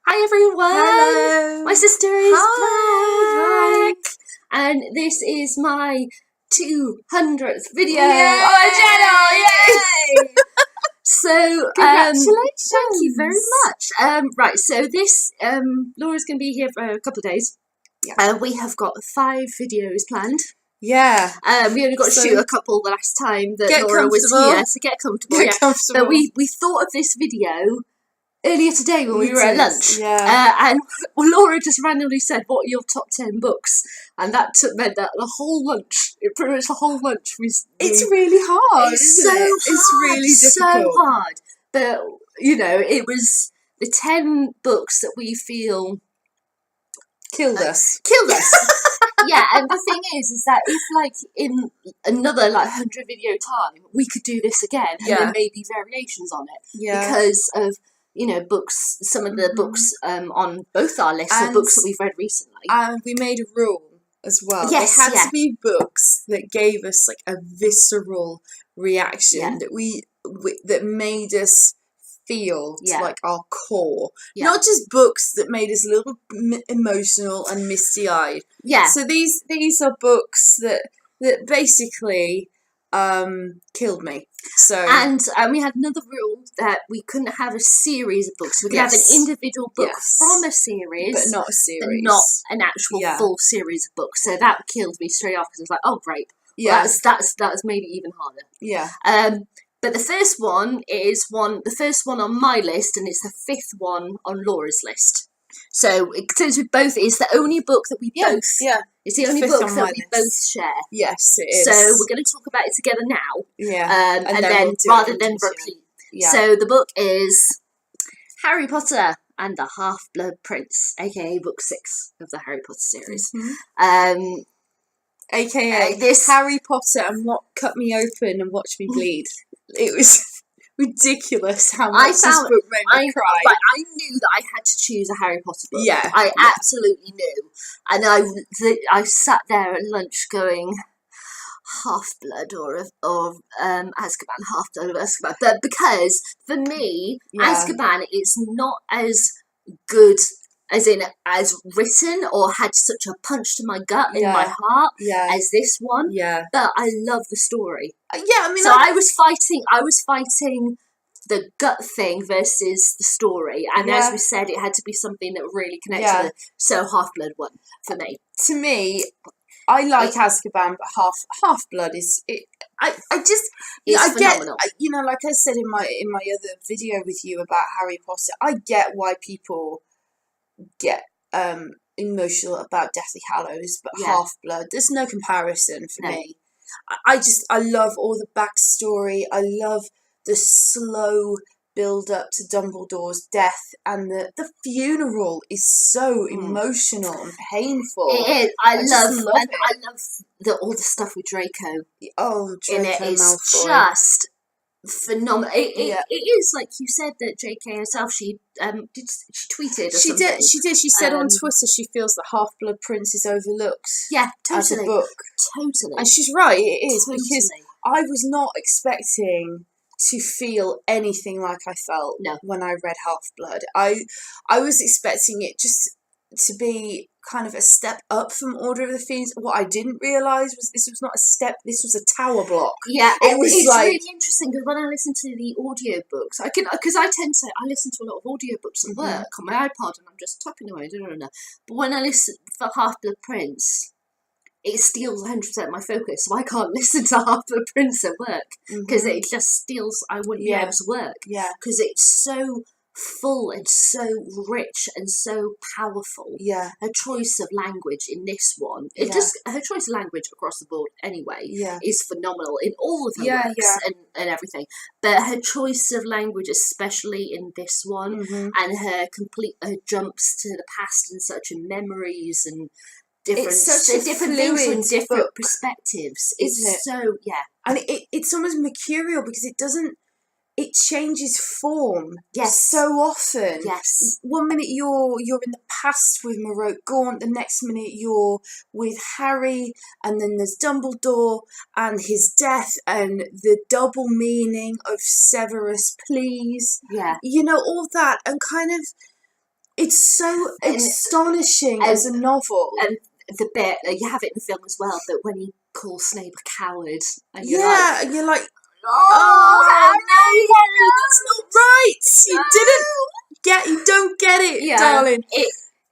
Hi everyone! Hello! My sister is Hi. back! And this is my 200th video Yay. on my channel! Yay! So, Congratulations! thank you very much. Right, so this, Laura's going to be here for a couple of days. Yeah. We have got 5 videos planned. Yeah. We only got to shoot a couple the last time that Laura was here, so get comfortable. Get comfortable. But we thought of this video earlier today when we were at lunch, yeah. and Laura just randomly said, "What are your top 10 books?" And that meant that the whole lunch, pretty much the whole lunch, was. It's really hard. It's so isn't it? hard. It's really difficult. So hard. But it was the 10 books that we feel killed us. Yeah, and the thing is that if like in another 100 video time we could do this again, and there may be variations on it, because of books. Some of the books on both our lists are books that we've read recently, and we made a rule as well. Yes, it had to be books that gave us like a visceral reaction that made us feel to like our core, not just books that made us a little emotional and misty-eyed. So these are books that basically killed me. So and we had another rule that we couldn't have a series of books. We could have an individual book from a series, but not a series, but not an actual full series of books. So that killed me straight off, because I was like, oh great, that's made it even harder. But the first one is the first one on my list, and it's the 5th one on Laura's list. So since we both, it's the only book that we both. It's the only book that we both share. Yes, it is. So we're going to talk about it together now. And then we'll rather than repeat. So the book is Harry Potter and the Half-Blood Prince, aka book 6 of the Harry Potter series. AKA this Harry Potter and What Cut Me Open and Watch Me Bleed. It was ridiculous how much this book made me cry. But I knew that I had to choose a Harry Potter book. I absolutely knew. And I sat there at lunch going, Half-Blood or Azkaban, Half-Blood of Azkaban. But because, for me, Azkaban is not as good as written or had such a punch to my gut in my heart as this one. But I love the story. So I was fighting the gut thing versus the story, and as we said, it had to be something that really connected so Half-Blood won for me. To me, I like Azkaban, but Half-Blood is it. I phenomenal. Get like I said in my other video with you about Harry Potter, I get why people get emotional about Deathly Hallows, but Half-Blood, there's no comparison for me. I love all the backstory. I love the slow build up to Dumbledore's death, and the funeral is so emotional and painful. It is. I love all the stuff with Draco. Oh, Draco in it is Malfoy. Just phenomenal. It is like you said that JK herself. She tweeted. She did. She said on Twitter she feels that Half-Blood Prince is overlooked. Totally. As a book. Totally. And she's right. It is because I was not expecting to feel anything like I felt when I read Half-Blood. I was expecting it just to be kind of a step up from Order of the Phoenix. What I didn't realise was this was not a step, this was a tower block. It's really interesting, because when I listen to the audiobooks, I listen to a lot of audiobooks at work on my iPod, and I'm just typing away, but when I listen for Half-Blood Prince, it steals 100% my focus, so I can't listen to Half-Blood Prince at work, because it just steals, I wouldn't be able to work, because it's so full and so rich and so powerful. Her choice of language in this one, her choice of language across the board anyway, is phenomenal in all of her works and everything. But her choice of language, especially in this one, and her jumps to the past and such, and memories and different things from different perspectives. It's so and it's almost mercurial, because it changes form so often. 1 minute you're in the past with Marote Gaunt, the next minute you're with Harry, and then there's Dumbledore and his death and the double meaning of Severus Please. All that, and kind of It's so And- astonishing as a novel. And the bit, you have it in the film as well, that when he calls Snape a coward, and you're yeah, like, and you're like, oh, Harry, that's not right. You don't get it, Yeah, darling.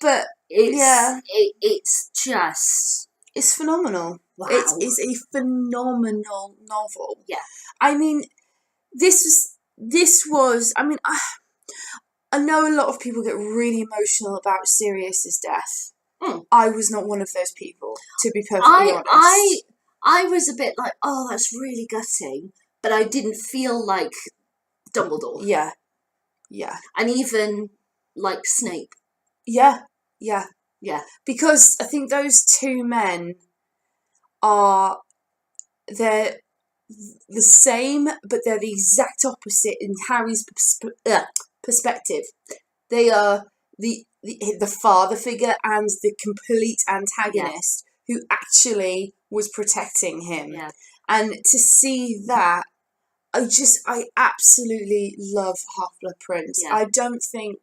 But it's just it's phenomenal. wow. It is a phenomenal novel. Yeah. I mean, this was. I mean, I know a lot of people get really emotional about Sirius's death. Mm. I was not one of those people, to be perfectly honest. I was a bit like, oh, that's really gutting, but I didn't feel like Dumbledore. Yeah. And even like Snape. Yeah. Because I think those two men they're the same, but they're the exact opposite in Harry's perspective. They are the father figure and the complete antagonist who actually was protecting him. Yeah. And to see that, I absolutely love Half-Blood Prince. Yeah. I don't think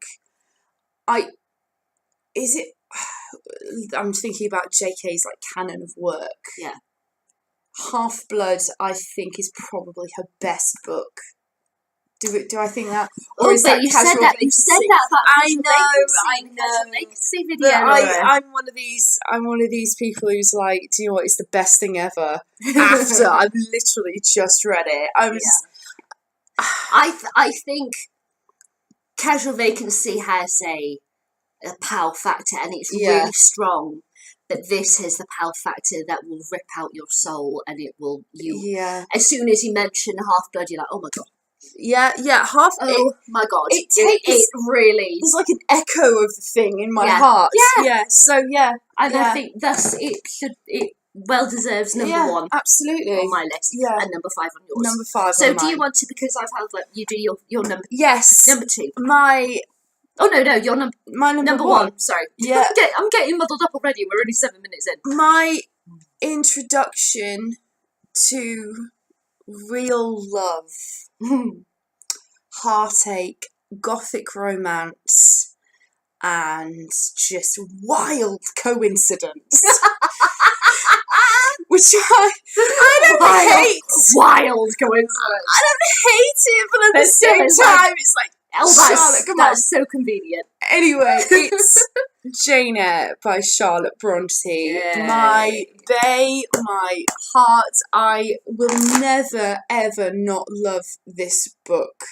I'm thinking about JK's like canon of work. Yeah. Half-Blood, I think, is probably her best book. Do I think that? Or is that you said that about I know. Vacancy video. But I'm one of these people who's like, do you know what? It's the best thing ever. After I've literally just read it, I think Casual Vacancy has a power factor, and it's really strong. But this has the power factor that will rip out your soul, and it will as soon as you mention Half-Blood, you're like, oh my god. Yeah, my god. It really. There's like an echo of the thing in my heart. Yeah. So and I think thus it well deserves number 1 absolutely on my list. Yeah. And number 5 on yours. Number 5 So on do you mine. want to, because I've had you do your number Yes. number 2. Oh no, your my number 1. Sorry. Yeah. I'm getting muddled up already. We're only 7 minutes in. My introduction to real love, heartache, gothic romance, and just wild coincidence. Which I don't hate. Wild coincidence. I don't hate it, but at the same time, it's like, Charlotte, come on. That's so convenient. Anyway, it's Jane Eyre by Charlotte Bronte. Yay. My bae, my heart. I will never, ever not love this book.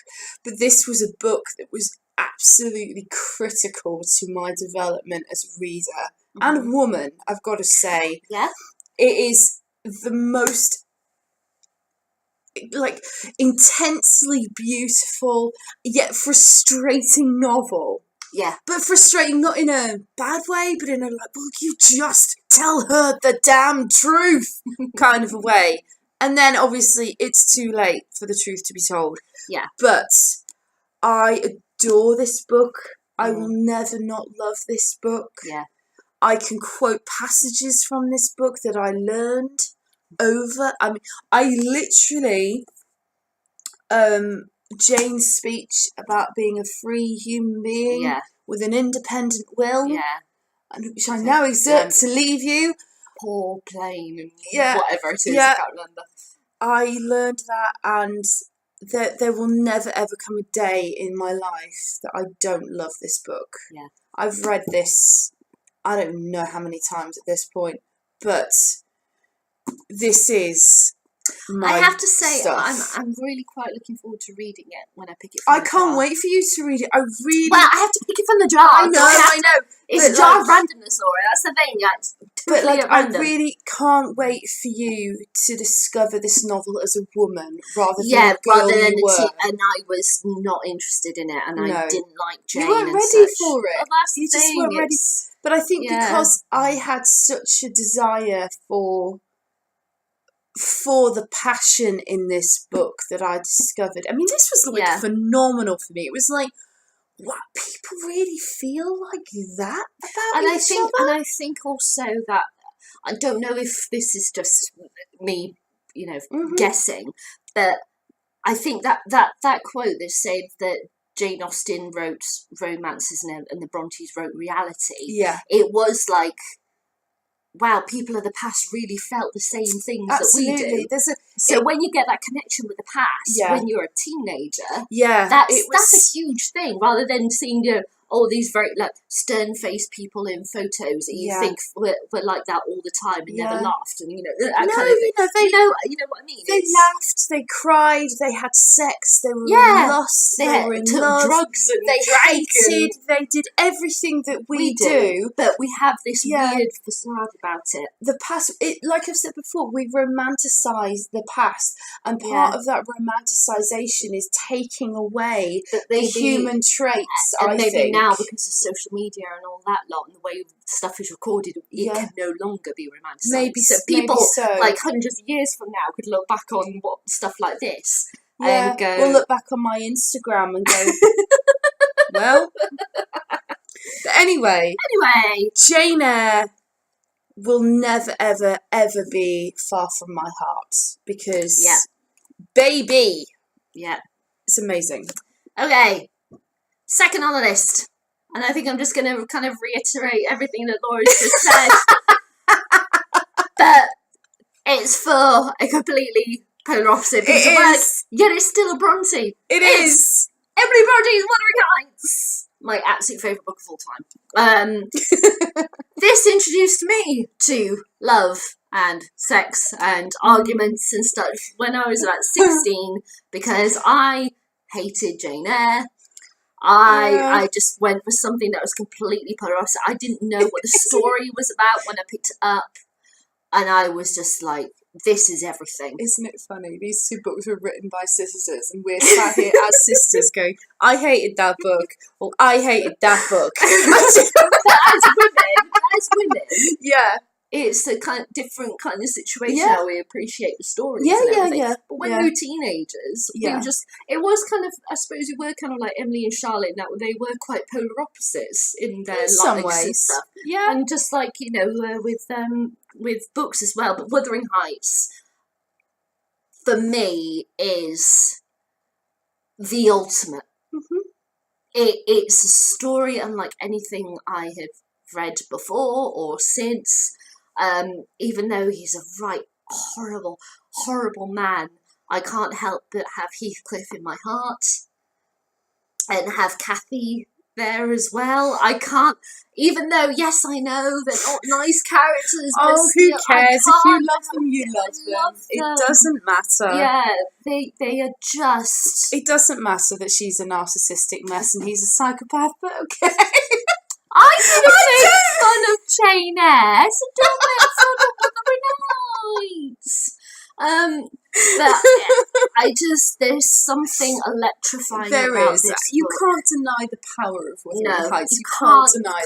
But this was a book that was absolutely critical to my development as a reader and woman, I've got to say. Yeah. It is the most intensely beautiful yet frustrating novel. Yeah. But frustrating not in a bad way, but in a will you just tell her the damn truth kind of a way. And then obviously it's too late for the truth to be told. Yeah. But I adore this book. I will never not love this book. Yeah. I can quote passages from this book that I learned over. I mean, I literally, Jane's speech about being a free human being with an independent will, which I now exert to leave you. Poor plain and whatever it is, Yeah. I can't remember. I learned that, and there will never ever come a day in my life that I don't love this book. Yeah. I've read this, I don't know how many times at this point, but this is my I have to say, stuff. I'm really quite looking forward to reading it when I pick it I from the can't jar. wait for you to read it. I really... Well, I have to pick it from the jar. I know. It's But, a jar of randomness, Laura. That's the thing. It's But totally I random. really can't wait for you to discover this novel as a woman rather than Yeah, a girl rather than you were. and I was not interested in it, and I No. didn't like Jane. You weren't and ready such. for it. Well, that's You the just thing. weren't ready. It's- But I think Yeah. because I had such a desire for the passion in this book that I discovered. I mean, this was phenomenal for me. It was like, what, people really feel like that about and each other? I think also that I don't know if this is just me, Mhm. guessing, but I think that quote that said that Jane Austen wrote romances and the Brontes wrote reality. Yeah. It was like, wow, people of the past really felt the same things Absolutely. that we do. So when you get that connection with the past, when you're a teenager, that's a huge thing. Rather than seeing all these very like stern-faced people in photos that you think were like that all the time and never laughed, and that kind of thing. You know what I mean. They laughed, they cried, they had sex, they were in lust, they were in took love, drugs, and they drank, hated, they did everything that we do. But we have this weird facade about it. The past, like I've said before, we romanticise the past, and part of that romanticisation is taking away the human traits. And I maybe think now, because of social media and all that lot, and the way stuff is recorded, it can no longer be romanticised. Maybe so. People maybe like hundreds of years from now could look back on stuff like this and go. We'll look back on my Instagram and go, well. But anyway, Jane Eyre will never, ever, ever be far from my heart because, baby, it's amazing. Okay, second on the list, and I think I'm just going to kind of reiterate everything that Laura's just said, but it's for a completely polar opposite piece of work, yet it's still a Bronte. It's Emily Bronte's Wuthering Heights. My absolute favourite book of all time. This introduced me to love and sex and arguments and stuff when I was about 16 because I hated Jane Eyre. I just went for something that was completely polar opposite. I didn't know what the story was about when I picked it up, and I was just like, this is everything. Isn't it funny? These two books were written by sisters, and we're sat here as sisters going, I hated that book, or I hated that book. But as women, it's a kind of different kind of situation how we appreciate the stories and everything. But when we were teenagers, we were just, it was kind of, I suppose we were kind of like Emily and Charlotte in that they were quite polar opposites in their lives and stuff. Yeah. And just like, with books as well. But Wuthering Heights, for me, is the ultimate. Mm-hmm. It's a story unlike anything I have read before or since. Even though he's a right horrible, horrible man, I can't help but have Heathcliff in my heart and have Cathy there as well. I can't, even though, yes, I know they're not nice characters. But who cares? If you love them, you love them. It doesn't matter. Yeah, they are just... It doesn't matter that she's a narcissistic mess and he's a psychopath, but okay. I didn't make fun of Jane Eyre, so don't make fun of Wuthering Heights. But there's something electrifying about this book. You can't deny the power of Wuthering Heights. You can't deny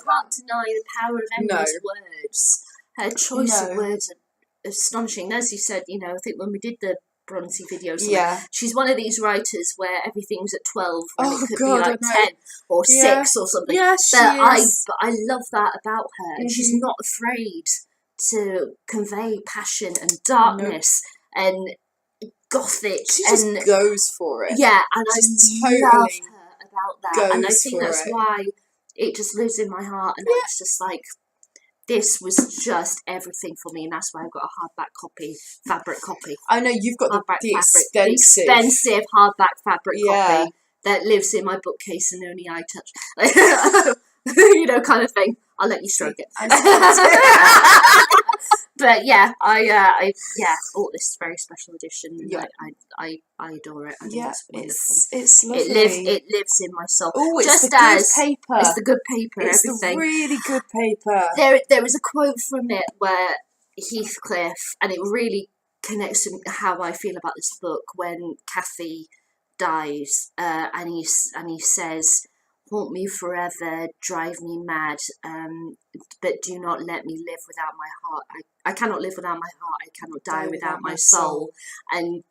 the power of Emily's words. Her choice of words are astonishing. As you said, I think when we did the Bronte video, she's one of these writers where everything's at 12 when it could be like 10 or 6 or something. Yeah, but I love that about her, and she's not afraid to convey passion and darkness and gothic. She just goes for it. Yeah, and I love her about that, and I think that's why it just lives in my heart, and I was just like, this was just everything for me, and that's why I've got a hardback fabric copy. I know you've got the expensive hardback fabric copy that lives in my bookcase and only I touch. Kind of thing. I'll let you stroke it. But yeah, I bought this very special edition. And I adore it. I think it's lovely. It lives in my soul. Oh, it's the good paper. It's the good paper. It's everything. The really good paper. There is a quote from it where Heathcliff, and it really connects to how I feel about this book, when Cathy dies, and he says, "Haunt me forever, drive me mad, but do not let me live without my heart. I cannot live without my heart. I cannot die without my soul." And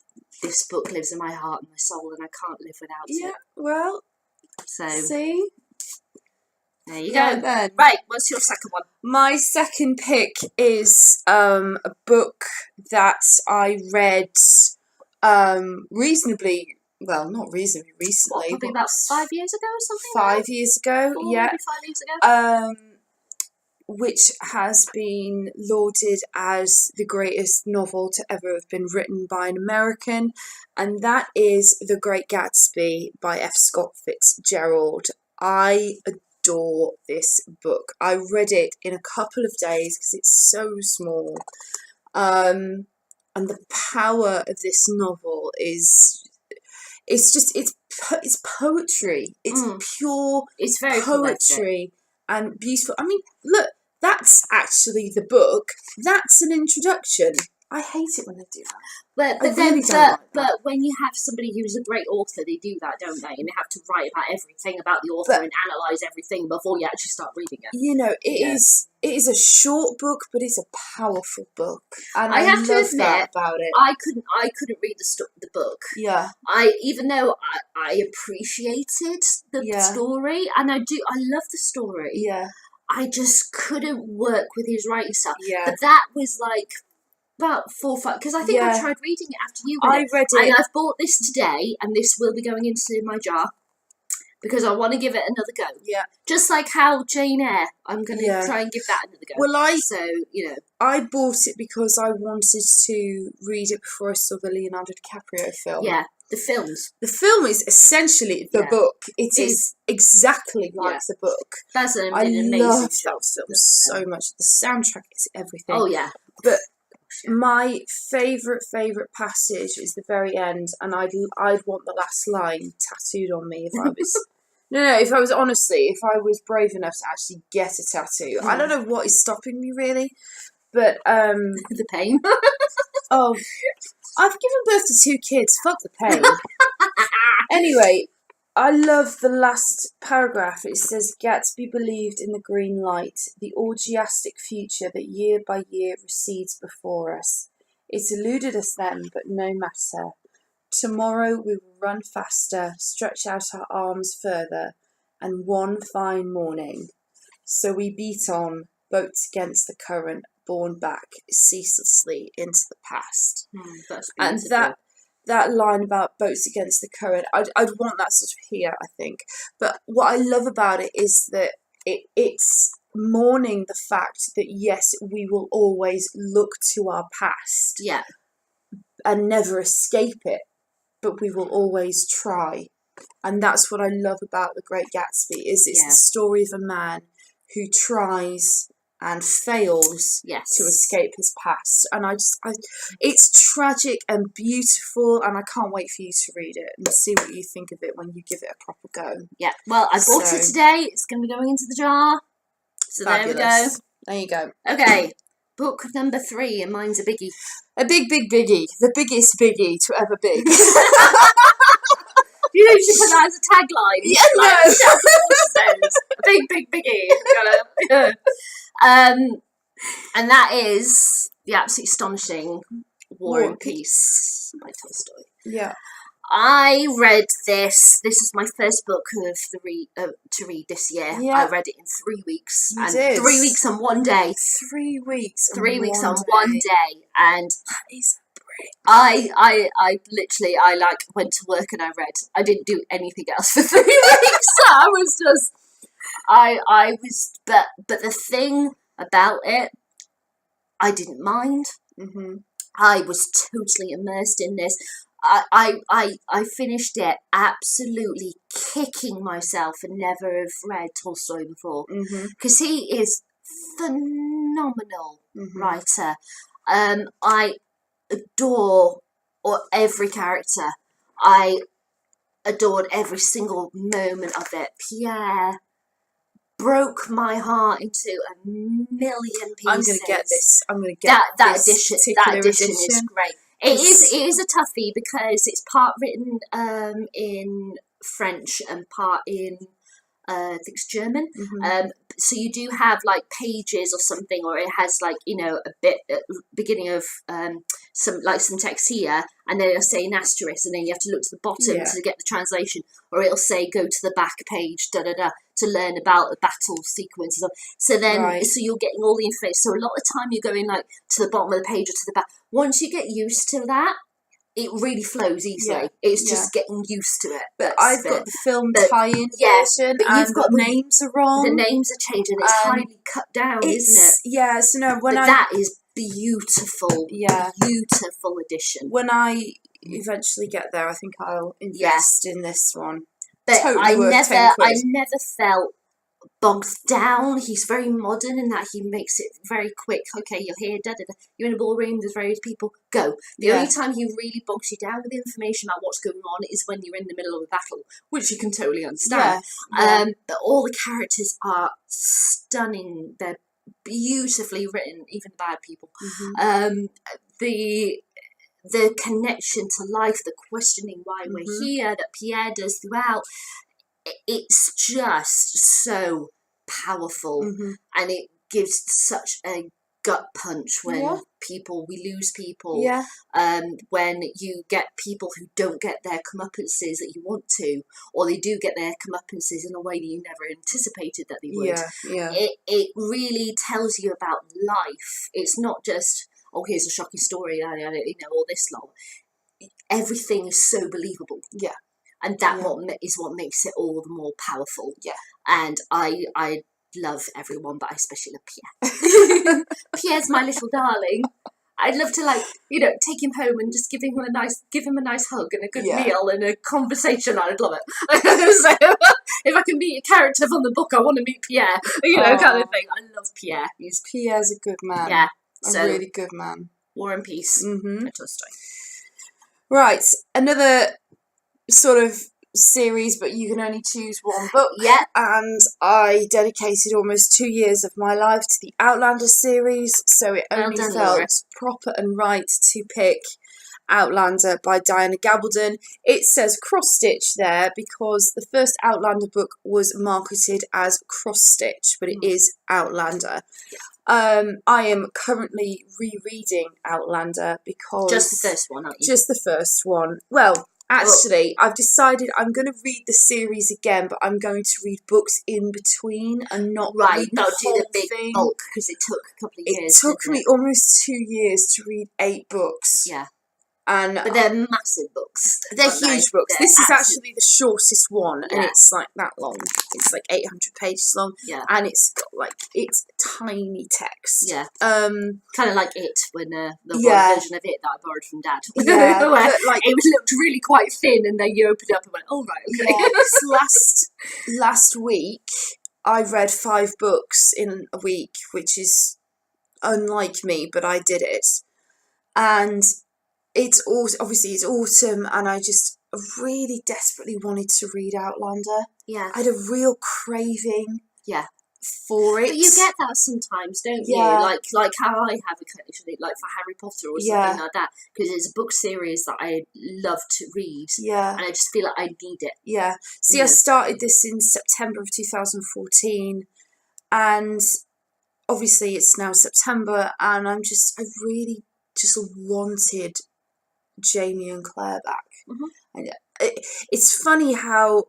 this book lives in my heart and my soul, and I can't live without it. Yeah, well, see? There you go. Then. Right, what's your second one? My second pick is a book that I read reasonably well, not reasonably recently. Probably about 5 years ago or something. 5 years ago, yeah. Maybe 5 years ago. Which has been lauded as the greatest novel to ever have been written by an American, and that is The Great Gatsby by F. Scott Fitzgerald. I adore this book. I read it in a couple of days because it's so small. And the power of this novel is, it's poetry. It's pure It's very poetry and beautiful. I mean, look, that's actually the book. That's an introduction. I hate it when they do that. But when you have somebody who's a great author, they do that, don't they? And they have to write about everything about the author and analyse everything before you actually start reading it. You know, it is a short book, but it's a powerful book, and I have to love admit, that about it. I couldn't read the book. Yeah. Even though I appreciated the story, and I love the story. Yeah. I just couldn't work with his writing style. Yeah. But that was like about 4 or 5, because I think I tried reading it after you read it. I read it. And I've bought this today, and this will be going into my jar, because I want to give it another go. Yeah. Just like how Jane Eyre, I'm going to try and give that another go. Well, I bought it because I wanted to read it before I saw the Leonardo DiCaprio film. Yeah, the films. The film is essentially the book. It is exactly like the book. That's an I amazing love that film so much. The soundtrack is everything. Oh, yeah. But my favourite passage is the very end, and I'd want the last line tattooed on me if I was... if I was brave enough to actually get a tattoo. I don't know what is stopping me, really, but... the pain. Oh, I've given birth to 2 kids. Fuck the pain. Anyway, I love the last paragraph. It says, Gatsby believed in the green light, the orgiastic future that year by year recedes before us. It eluded us then, but no matter. Tomorrow we will run faster, stretch out our arms further, and one fine morning. So we beat on, boats against the current, borne back ceaselessly into the past. And that line about boats against the current, I'd want that sort of here, I think. But what I love about it is that it's mourning the fact that, yes, we will always look to our past and never escape it, but we will always try. And that's what I love about The Great Gatsby, is it's the story of a man who tries and fails to escape his past. And it's tragic and beautiful, and I can't wait for you to read it and see what you think of it when you give it a proper go. Yeah, well, I bought it today. It's going to be going into the jar. So fabulous. There we go. There you go. Okay, book number 3, and mine's a biggie. A big biggie. The biggest biggie to ever big. You know, you should put that as a tagline. Yeah, no. A big biggie. And that is the absolutely astonishing War and Peace by Tolstoy. Yeah. I read this. This is my first book to read this year. Yeah. I read it in 3 weeks. You did. 3 weeks and 1 day. 3 weeks. 3 weeks on 1 day. And that is great. I literally went to work and I read. I didn't do anything else for 3 weeks. I was just but the thing about it, I didn't mind. Mm-hmm. I was totally immersed in this. I finished it absolutely kicking myself and never have read Tolstoy before, because he is phenomenal writer. I adore every character. I adored every single moment of it. Pierre broke my heart into a million pieces. I'm going to get this. I'm going to get that edition. That edition is great. It is a toughie because it's part written in French and part in I think it's German. So you do have like pages or something, or it has like, you know, a bit beginning of some text here, and then it'll say an asterisk, and then you have to look to the bottom to get the translation, or it'll say go to the back page to learn about the battle sequences. So then so you're getting all the information. So a lot of the time you're going like to the bottom of the page or to the back. Once you get used to that, it really flows easily. Yeah, It's just getting used to it. But That's I've the- got the film but- tie-in yeah, version, but and you've got the names are wrong. the names are changing. It's And highly cut down, isn't it? Yeah, so no, But that is beautiful. Yeah. Beautiful addition. when I eventually get there, I think I'll invest in this one. But Totally worth 10 I quid. never felt bogged down. He's very modern in that he makes it very quick. Okay, you're here, da da da. You're in a ballroom. There's various people. Go. The only time he really bogs you down with information about what's going on is when you're in the middle of a battle, which you can totally understand. But all the characters are stunning. They're beautifully written, even the bad people. The connection to life, the questioning why we're here that Pierre does throughout, it's just so powerful, and it gives such a gut punch when we lose people, when you get people who don't get their comeuppances that you want to, or they do get their comeuppances in a way that you never anticipated that they would. It really tells you about life. It's not just, oh, here's a shocking story, all this long. Everything is so believable. And that is what makes it all the more powerful. And I love everyone, but I especially love Pierre. Pierre's my little darling. I'd love to take him home and just give him a nice hug and a good meal and a conversation. I'd love it. So if I can meet a character from the book, I want to meet Pierre. Kind of thing. I love Pierre. Pierre's a good man. Yeah, a really good man. War and Peace. Tolstoy. Right, another sort of series, but you can only choose one book. And I dedicated almost 2 years of my life to the Outlander series, so it only felt proper and right to pick Outlander by Diana Gabaldon. It says cross stitch there because the first Outlander book was marketed as cross stitch, but it is Outlander. I am currently rereading Outlander because just the first one, aren't you? Just the first one. Well, actually, I've decided I'm going to read the series again, but I'm going to read books in between and not read the whole do the big thing. bulk, because it took a couple of years. It took me almost 2 years to read 8 books. But they're massive books. They're huge books. This is actually the shortest one, and it's like that long. It's like 800 pages long, and it's got it's tiny text. Kind of like It, when the one version of It that I borrowed from Dad. Where it looked really quite thin, and then you opened it up and went, "Oh right, okay." Last week, I read 5 books in a week, which is unlike me, but I did it, and it's autumn, and I just really desperately wanted to read Outlander. I had a real craving for it. But you get that sometimes, don't you? Like how I have occasionally, like for Harry Potter or something like that, because it's a book series that I love to read. And I just feel like I need it. See, I started this in September of 2014, and obviously it's now September, and I really just wanted Jamie and Claire back. And it's funny how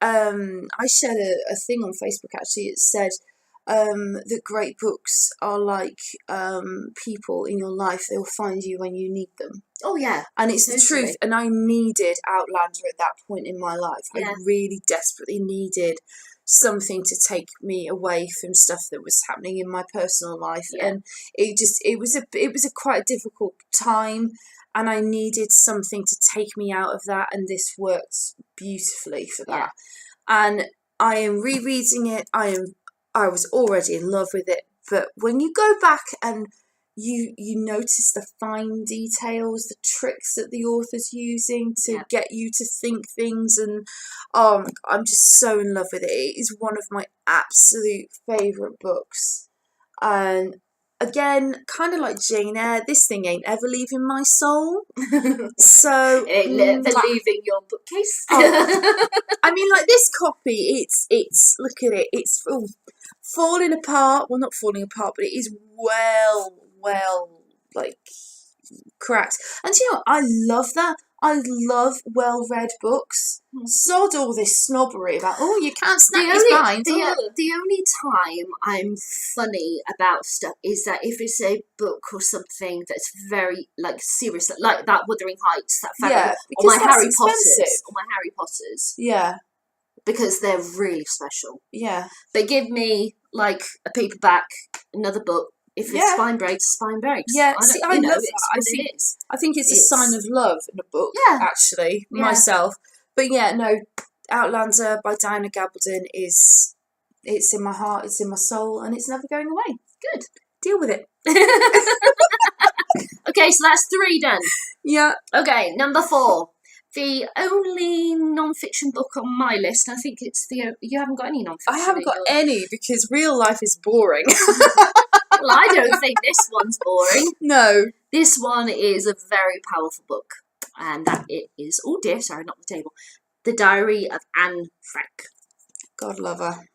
I shared a thing on Facebook, actually. It said that great books are like people in your life. They'll find you when you need them. And it's the truth, and I needed Outlander at that point in my life. I really desperately needed something to take me away from stuff that was happening in my personal life, and it was a quite a difficult time, and I needed something to take me out of that, and this worked beautifully for that. And I am rereading it. I was already in love with it, but when you go back and you notice the fine details, the tricks that the author's using to get you to think things, and oh my God, I'm just so in love with it. It is one of my absolute favourite books. And again, kind of like Jane Eyre, this thing ain't ever leaving my soul. So it ain't never leaving your bookcase. I mean, like this copy, it's look at it, it's falling apart. Well, not falling apart, but it is well, like cracked. And you know, I love that. I love well-read books. Sod all this snobbery about, oh, you can't snap The his only, binds. the only time I'm funny about stuff is that if it's a book or something that's very like serious, like that Wuthering Heights, that Yeah, or because my that's Harry expensive. Potters, or my Harry Potters, Yeah, because they're really special. yeah. They give me like a paperback, another book. If Yeah. it's spine breaks, spine breaks. Yeah, see, I love it's that. what it is. I think it's a sign of love in a book, Yeah. actually, Yeah. myself. But yeah, no, Outlander by Diana Gabaldon it's in my heart, it's in my soul, and it's never going away. Good. Deal with it. Okay, so that's 3 done. Yeah. Okay, number 4. The only non-fiction book on my list, I think it's you haven't got any non-fiction. I haven't got any because real life is boring. Well, I don't think this one's boring. No. This one is a very powerful book, and that it is, oh dear, sorry, not the table. The Diary of Anne Frank. God love her.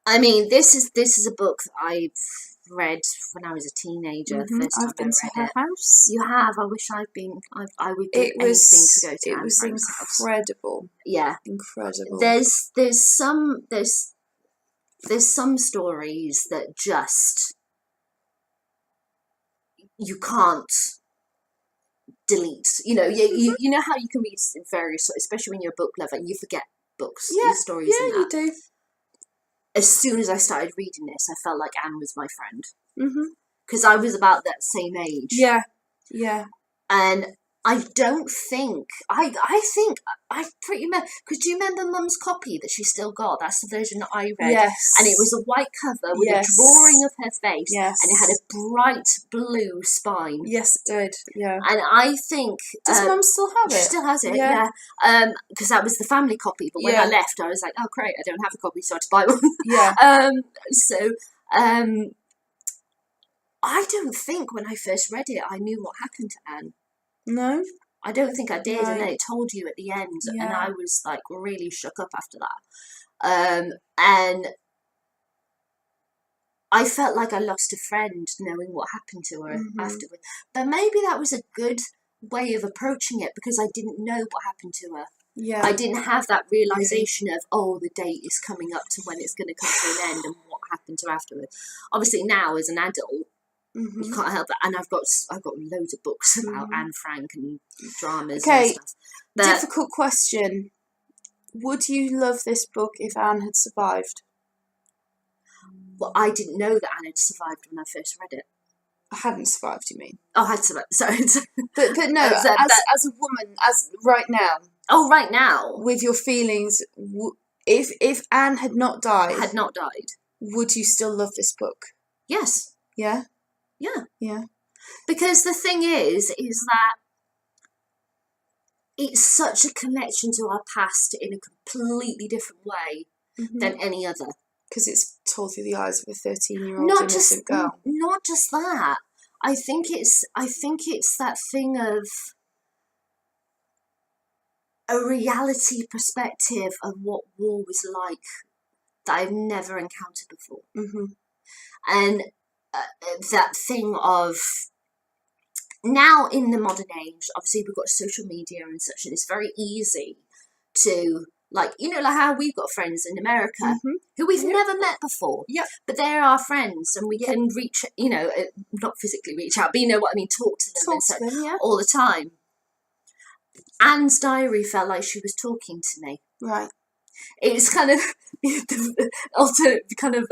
I mean, this is a book that I've read when I was a teenager. First time I've been to her house. You have. I wish I'd been. I would do anything to go to Anne Frank's house. Incredible. Yeah, incredible. There's some stories that just you can't delete. You know, you know how you can read various, especially when you're a book lover, and you forget books, stories. Yeah, you do. As soon as I started reading this, I felt like Anne was my friend. Because Mm-hmm. I was about that same age. Yeah, yeah. And I don't think, I think, I pretty much, because do you remember Mum's copy that she still got? That's the version that I read. Yes. And it was a white cover with a drawing of her face. Yes. And it had a bright blue spine. Yes, it did. Yeah. And I think... Does Mum still have it? She still has it, Yeah. Because that was the family copy. But when I left, I was like, oh, great, I don't have a copy, so I had to buy one. Yeah. I don't think when I first read it, I knew what happened to Anne. No? I don't think I did, Right. and then it told you at the end, and Yeah. I was like really shook up after that. And I felt like I lost a friend knowing what happened to her afterwards. But maybe that was a good way of approaching it because I didn't know what happened to her. Yeah. I didn't have that realization of, oh, the date is coming up to when it's going to come to an end and what happened to her afterwards. Obviously now as an adult, you can't help that, and I've got loads of books about Anne Frank and dramas and stuff. But difficult question. Would you love this book if Anne had survived? well, I didn't know that Anne had survived when I first read it. I hadn't survived, you mean? Oh, I had survived. Sorry. But no, as a woman, as right now. Oh, right now. With your feelings, if Anne had not died, would you still love this book? Yes. Yeah. Yeah. Yeah. Because the thing is that it's such a connection to our past in a completely different way than any other. Because it's told through the eyes of a 13-year-old innocent girl. Not just that. I think it's that thing of a reality perspective of what war was like that I've never encountered before. And that thing of now in the modern age, obviously we've got social media and such, and it's very easy to, like, you know, like how we've got friends in America who we've never met before. Yeah. But they're our friends, and we can reach, you know, not physically reach out, but you know what I mean, talk to them all the time. Anne's diary felt like she was talking to me. Right. It's kind of the alternate kind of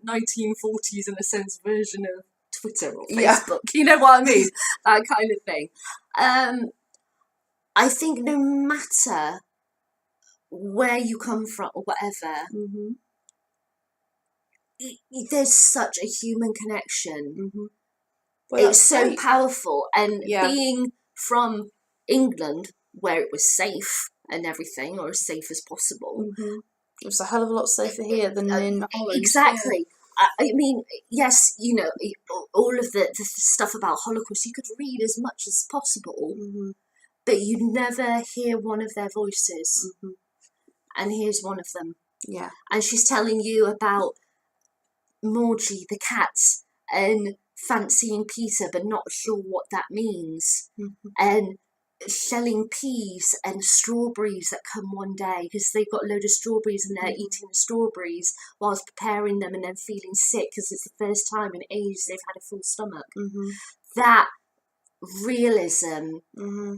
1940s in a sense version of Twitter or Facebook. You know what I mean? That kind of thing. I think no matter where you come from or whatever, there's such a human connection. Well, it's so powerful. And being from England, where it was safe and everything, or as safe as possible. It was a hell of a lot safer here than in Holland. Exactly. I mean, yes, you know, all of the stuff about Holocaust, you could read as much as possible, but you never hear one of their voices. And here's one of them. Yeah. And she's telling you about Morgie, the cat, and fancying Peter, but not sure what that means. And shelling peas and strawberries that come one day because they've got a load of strawberries and they're eating the strawberries whilst preparing them and then feeling sick because it's the first time in ages they've had a full stomach. That realism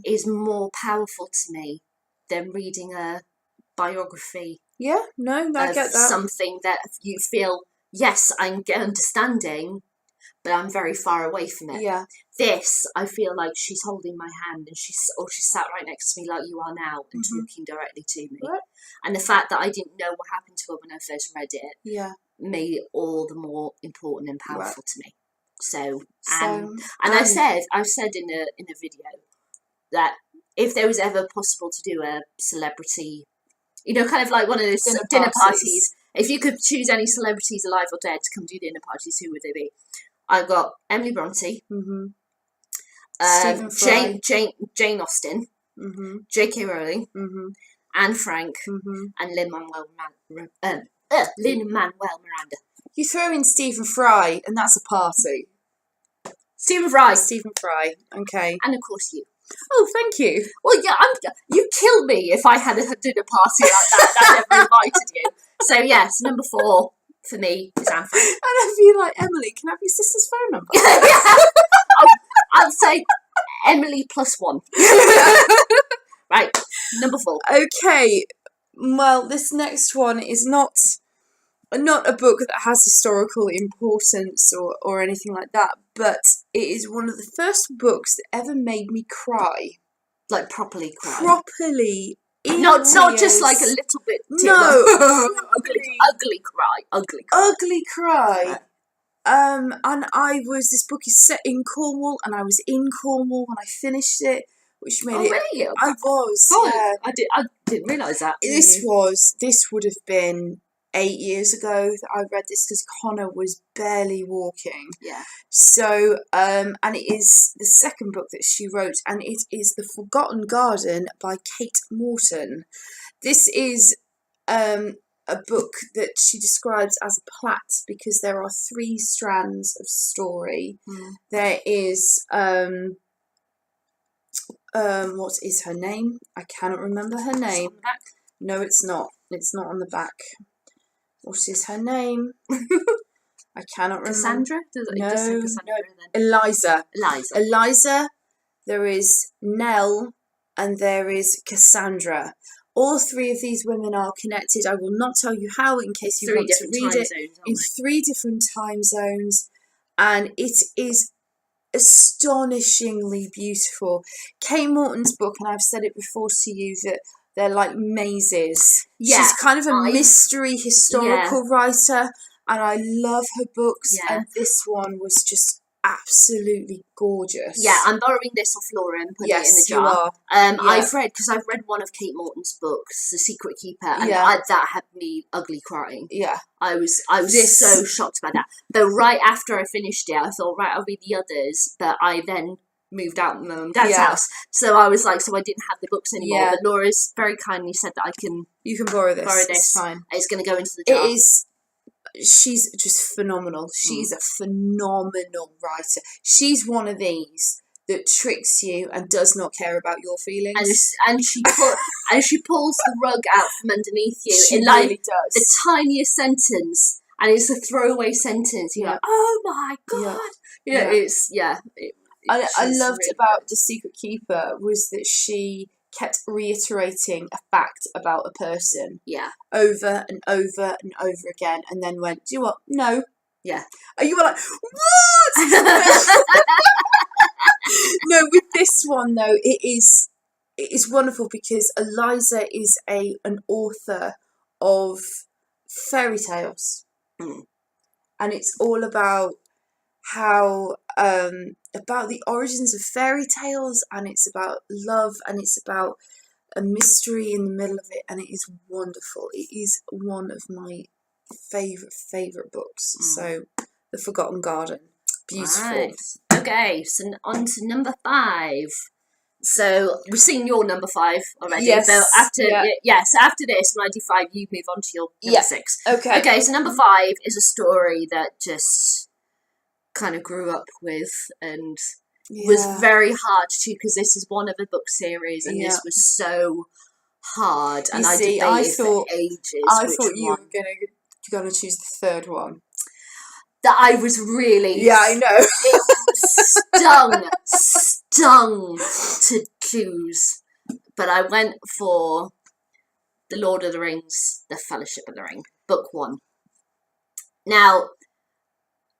is more powerful to me than reading a biography. Yeah, no, I get that. Something that you feel, yes, I'm understanding, but I'm very far away from it. Yeah. This, I feel like she's holding my hand and she's sat right next to me like you are now and talking directly to me. Right. And the fact that I didn't know what happened to her when I first read it made it all the more important and powerful to me. So I've said in a video that if there was ever possible to do a celebrity, kind of like one of those dinner parties, if you could choose any celebrities alive or dead to come do dinner parties, who would they be? I've got Emily Bronte, Jane Austen, J.K. Rowling, Anne Frank, and Lin-Manuel Miranda. You throw in Stephen Fry, and that's a party. Stephen Fry. Okay. And of course you. Oh, thank you. Well, yeah, you'd kill me if I had a dinner party like that and I never invited you. So, yes, number 4 for me is Anne Frank. And I feel like, Emily, can I have your sister's phone number? I'll say Emily +1. Right, number 4. Okay, well, this next one is not a book that has historical importance or anything like that, but it is one of the first books that ever made me cry. Like properly cry. Properly. Not just like a little bit. No. ugly cry. Ugly cry. And this book is set in Cornwall, and I was in Cornwall when I finished it, which made it. Really? I was. God, yeah. I didn't realise that. This would have been 8 years ago that I read this because Connor was barely walking. Yeah. So, and it is the second book that she wrote, and it is The Forgotten Garden by Kate Morton. This is a book that she describes as a plait because there are 3 strands of story. There is what is her name? I cannot remember her name. No, it's not. It's not on the back. What is her name? I cannot remember. Cassandra? No. Eliza. Eliza. There is Nell, and there is Cassandra. All 3 of these women are connected. I will not tell you how in case you want to read it. In 3 different time zones. And it is astonishingly beautiful. Kate Morton's book, and I've said it before to you, that they're like mazes. Yeah, she's kind of a mystery historical writer, and I love her books. Yeah. And this one was just absolutely gorgeous. Yeah, I'm borrowing this off Laura and putting it in the jar. You are. I've read one of Kate Morton's books, The Secret Keeper, and that had me ugly crying. Yeah, I was so shocked by that. Though right after I finished it, I thought, right, I'll read the others, but I then moved out of my mum and dad's house, so I was like, so I didn't have the books anymore. But Laura's very kindly said that you can borrow this. It's fine. It's going to go into the jar. It is. She's just phenomenal. She's a phenomenal writer. She's one of these that tricks you and does not care about your feelings. And she pulls the rug out from underneath you. She really does. The tiniest sentence, and it's a throwaway sentence. You're like, oh my god! I loved really about The Secret Keeper was that she kept reiterating a fact about a person. Yeah. Over and over and over again, and then went, do you know what? No. Yeah. And you were like, what? No, with this one though, it is wonderful because Eliza is an author of fairy tales, and it's all about how about the origins of fairy tales, and it's about love, and it's about a mystery in the middle of it, and it is wonderful. It is one of my favourite books. So, The Forgotten Garden. Beautiful. Right. Okay, so on to number 5. So, we've seen your number 5 already. Yes. But after this, when I do 5, you move on to your number 6. Okay, so number 5 is a story that just kind of grew up with, and was very hard to, because this is one of a book series, and this was so hard, and I debated for ages. I thought you were gonna choose the third one. That I was really I know. It was stung to choose, but I went for The Lord of the Rings, The Fellowship of the Ring, book 1. Now,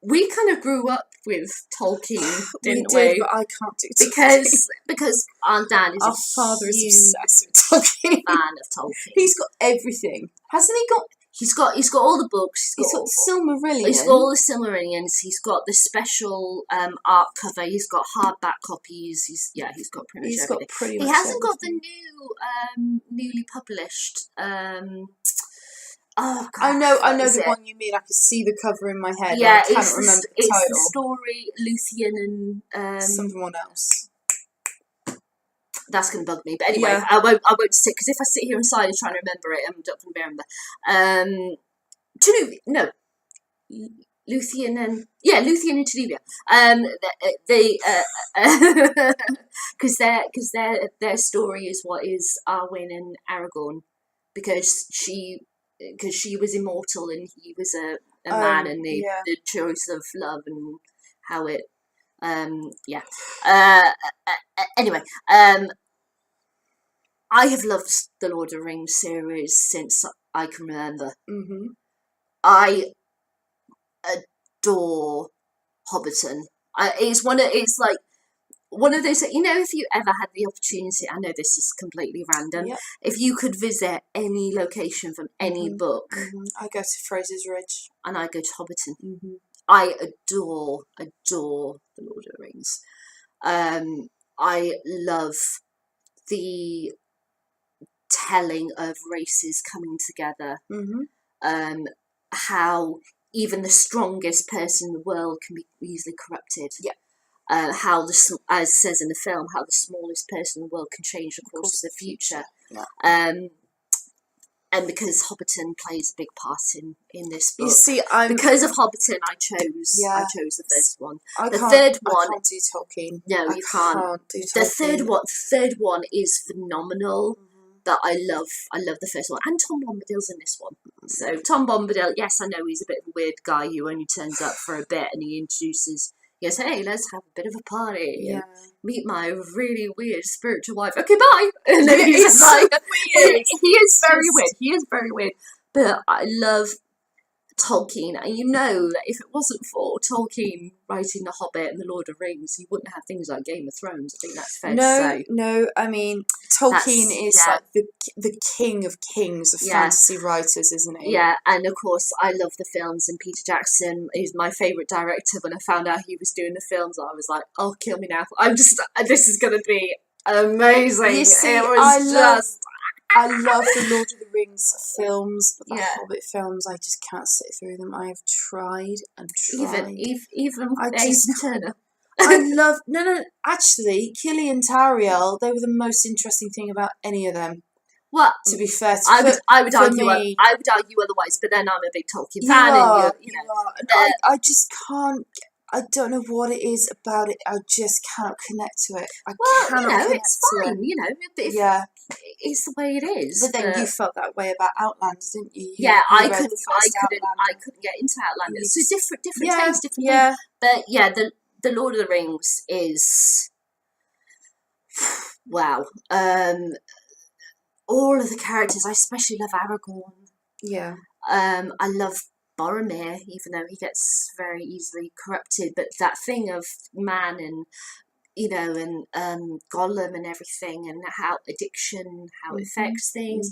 we kind of grew up with Tolkien, didn't we? We did, but I can't do Tolkien. Because our dad is our father is obsessed with Tolkien. Fan of Tolkien. He's got everything, hasn't he? He's got all the books. He's got the Silmarillion. He's got all the Silmarillions. He's got the special art cover. He's got hardback copies. He's got pretty much everything. He hasn't got the new, newly published. Oh God, I know the one you mean. I can see the cover in my head. Yeah, I can't remember the title. It's the story Luthien and someone else. That's going to bug me, but anyway, I won't sit, because if I sit here in silence trying to remember it, I'm not going to remember. Luthien and Tenuvia. Because their story is what is Arwen and Aragorn, because she was immortal and he was a man, and the choice of love and how it. Anyway, I have loved the Lord of the Rings series since I can remember. Mm-hmm. I adore Hobbiton. It's like one of those, if you ever had the opportunity, I know this is completely random, if you could visit any location from any book. Mm-hmm. I go to Fraser's Ridge. And I go to Hobbiton. Mm-hmm. I adore the Lord of the Rings. I love the telling of races coming together. Mm-hmm. How even the strongest person in the world can be easily corrupted. Yeah. How as says in the film, how the smallest person in the world can change the course of the future. Yeah. And because Hobbiton plays a big part in this book. You see, because of Hobbiton, I chose the first one. I can't do Tolkien. No, you can't. Do Tolkien. The third one is phenomenal. Mm-hmm. That I love the first one, and Tom Bombadil's in this one. So Tom Bombadil, yes, I know he's a bit of a weird guy who only turns up for a bit, and he goes, hey, let's have a bit of a party and meet my really weird spiritual wife. Okay, bye. And then he's like, weird. He is very weird. But I love Tolkien, and that if it wasn't for Tolkien writing The Hobbit and The Lord of the Rings, you wouldn't have things like Game of Thrones. I think that's fair to say. No, I mean, Tolkien is like the king of kings of fantasy writers, isn't he? Yeah, and of course, I love the films, and Peter Jackson is my favourite director. When I found out he was doing the films, I was like, oh, kill me now. This is going to be amazing. You see, I love the Lord of the Rings films, but the Hobbit films, I just can't sit through them. I have tried and tried. Even Aidan Turner. I love actually, Killy and Tariel, they were the most interesting thing about any of them. Well, to be fair, I would argue otherwise, but then I'm a big Tolkien fan, and you know. I just can't. I don't know what it is about it. I just cannot connect to it. It's fine. It's the way it is. But then you felt that way about Outlanders, didn't you? I couldn't get into Outlanders. So different taste, different. Yeah. But the Lord of the Rings is wow. All of the characters, I especially love Aragorn. Yeah. I love Boromir, even though he gets very easily corrupted, but that thing of man and Gollum and everything, and how addiction, how it affects things,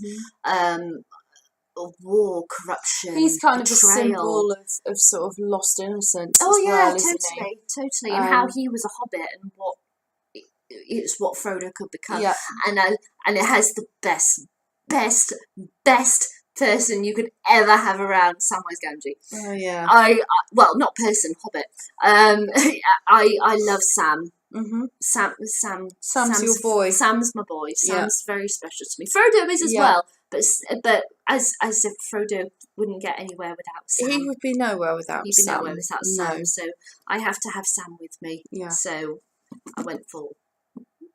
war, corruption. He's kind betrayal. of a symbol of sort of lost innocence. Totally, and how he was a hobbit and it's what Frodo could become. Yeah. And it has the best person you could ever have around, Samwise Gamgee. Oh yeah. Not person, hobbit. I love Sam. Mm-hmm. Sam's your boy. Sam's my boy. Sam's very special to me. Frodo is as well, but as if Frodo wouldn't get anywhere without Sam. He would be nowhere without Sam. Sam. So I have to have Sam with me. Yeah. So I went full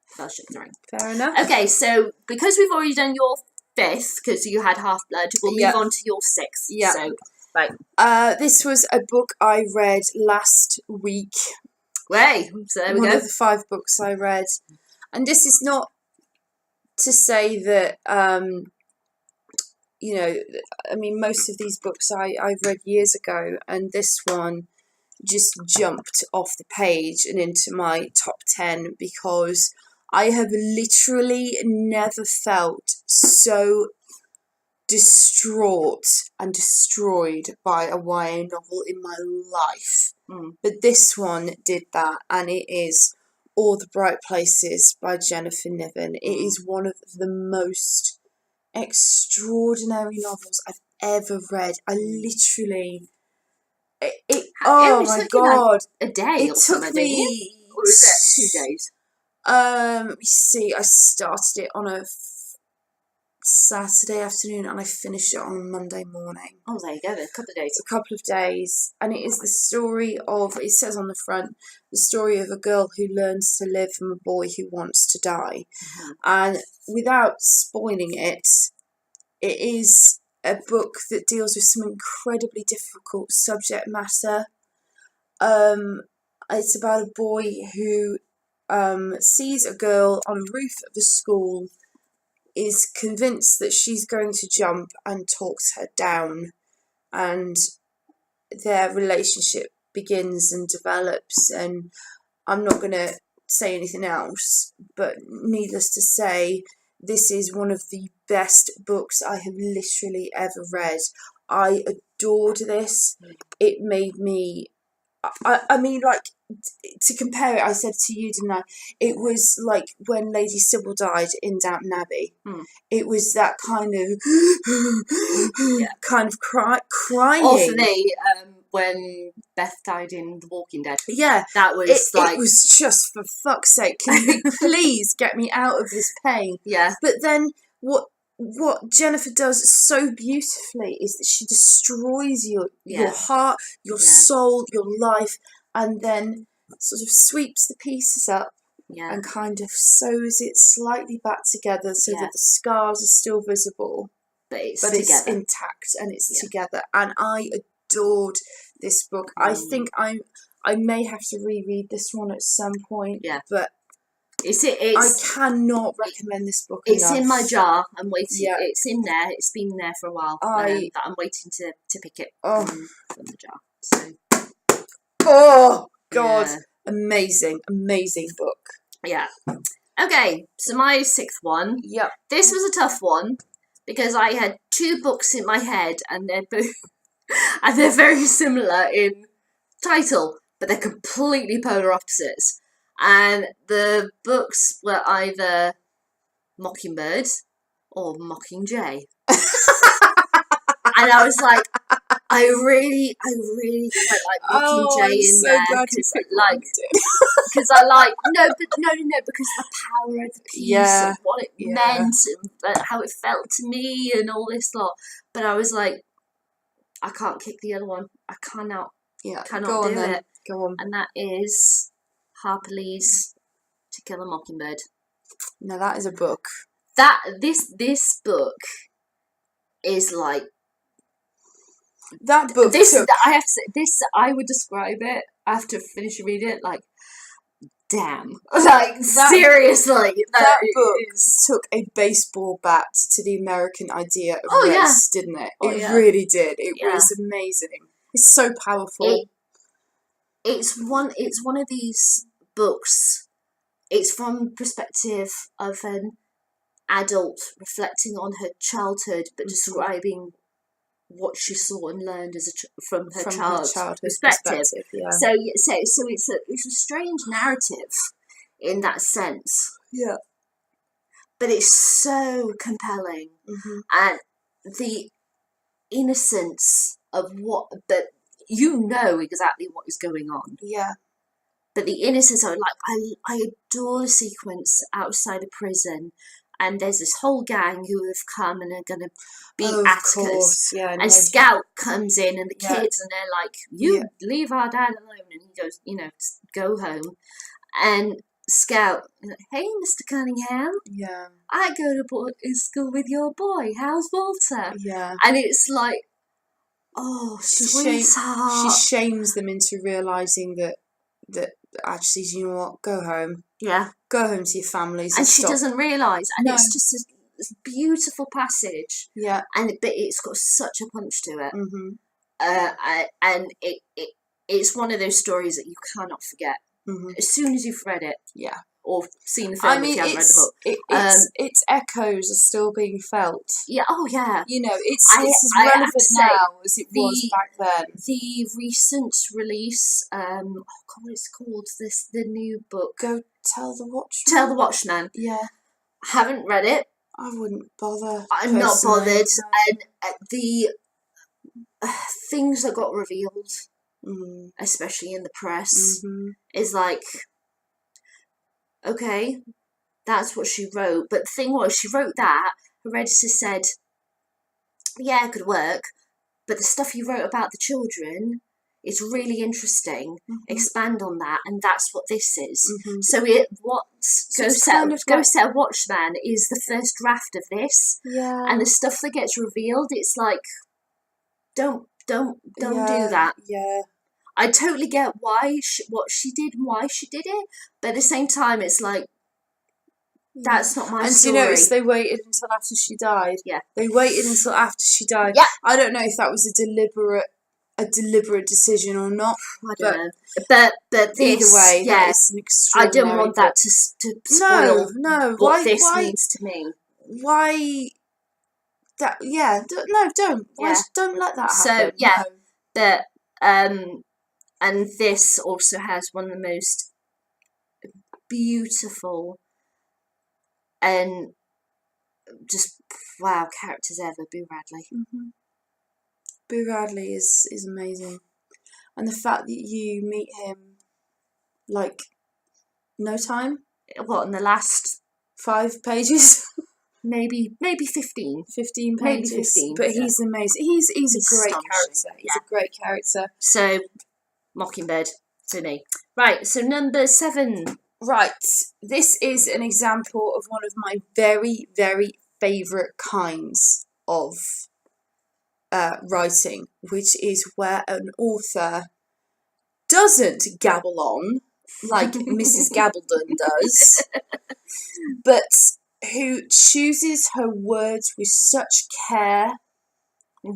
Fellowship of the Ring. Fair enough. Okay, so because we've already done your 5th, because you had Half-Blood, we'll move on to your 6th. Yeah. So, right. This was a book I read last week. Way. So there we go. One of the 5 books I read. And this is not to say that, you know, I mean, most of these books I read years ago, and this one just jumped off the page and into my top 10 because I have literally never felt so distraught and destroyed by a YA novel in my life. But this one did that, and it is All the Bright Places by Jennifer Niven. It is one of the most extraordinary novels I've ever read. I literally... oh my god! Like a day or something. It took me... Or was it 2 days? Let me see. I started it on a Saturday afternoon and I finished it on Monday morning. Oh, there you go. A couple of days. A couple of days. And it is the story of, it says on the front, the story of a girl who learns to live from a boy who wants to die. And without spoiling it, it is a book that deals with some incredibly difficult subject matter. It's about a boy who sees a girl on a roof of a school, is convinced that she's going to jump and talks her down, and their relationship begins and develops. And I'm not going to say anything else, but needless to say, this is one of the best books I have literally ever read. I adored this. It made me... I mean, like, to compare it, I said to you, didn't I? It was like when Lady Sybil died in Downton Abbey. It was that kind of crying. Or for me, when Beth died in The Walking Dead. Yeah, that was it was just, for fuck's sake, can you please get me out of this pain? Yeah. But then what Jennifer does so beautifully is that she destroys your heart, your soul, your life, and then sort of sweeps the pieces up and kind of sews it slightly back together so that the scars are still visible, but it's intact and it's together. And I adored this book. I think I may have to reread this one at some point, but I cannot recommend this book enough. It's in my jar. I'm waiting. Yeah. It's in there. It's been there for a while. I'm waiting to pick it from the jar. So. Oh God! Yeah. Amazing book. Yeah. Okay. So my 6th one. Yep. This was a tough one because I had 2 books in my head, and they're both and they're very similar in title, but they're completely polar opposites. And the books were either Mockingbird or Mockingjay. And I was like, I really quite like Mockingjay in there because I like because the power of the piece and what it meant and how it felt to me and all this lot. But I was like, I can't kick the other one. I cannot do it. Go on. And that is Harper Lee's To Kill a Mockingbird. Now that is a book. This book is like that book. I have to say this. I would describe it after finishing reading it like, damn, like seriously. That book took a baseball bat to the American idea of race, didn't it? It really did. It was amazing. It's so powerful. It's one of these books. It's from the perspective of an adult reflecting on her childhood, but describing what she saw and learned from her childhood perspective. Yeah. So it's a strange narrative in that sense. Yeah. But it's so compelling, and the innocence of that you know exactly what is going on. Yeah. But the innocence of it, like I adore the sequence outside a prison. And there's this whole gang who have come and are going to beat Atticus. Yeah, and Scout comes in and the kids and they're like, you leave our dad alone. And he goes, go home. And Scout. Hey, Mr. Cunningham. Yeah. I go to school with your boy. How's Walter? Yeah. And it's like, oh, sweetheart. She shames them into realising that actually, you know what? Go home. Yeah. Go home to your families. And she doesn't realise. And No. it's just a beautiful passage. Yeah. But it's got such a punch to it. Mm-hmm. And it's one of those stories that you cannot forget. Mm-hmm. As soon as you've read it. Yeah. Or seen the film if you haven't read the book. Its echoes are still being felt. Yeah, oh yeah. You know, it's as relevant now as it was back then. The recent release, oh God, what is it called? The new book. Go Tell the Watchman. Tell the Watchman. Yeah. Haven't read it. I wouldn't bother. I'm not bothered. And the things that got revealed, especially in the press, is like, okay, that's what she wrote. But the thing was, she wrote that. Her editor said, yeah, it could work. But the stuff you wrote about the children is really interesting. Expand on that. And that's what this is. So Go Set Watchman is the first draft of this. Yeah. And the stuff that gets revealed, it's like, don't do that. Yeah. I totally get what she did and why she did it, but at the same time, it's like, that's not my story. And you notice they waited until after she died. Yeah. They waited until after she died. Yeah. I don't know if that was a deliberate decision or not. I don't know. But this, either way, yeah, it's an extraordinary. I didn't want that to spoil no. what this means to me. Why? That don't. Don't let that happen. So yeah, and this also has one of the most beautiful and just wow characters ever, Boo Radley. Boo Radley is amazing, and the fact that you meet him like no time. What, in the last 5 pages? Maybe 15. 15 pages. Maybe 15. But he's amazing. He's a great character. He's a great character. So, Mockingbird for me. Right, so number 7. Right, this is an example of one of my very, very favourite kinds of writing, which is where an author doesn't gabble on like Mrs. Gabaldon does, but who chooses her words with such care,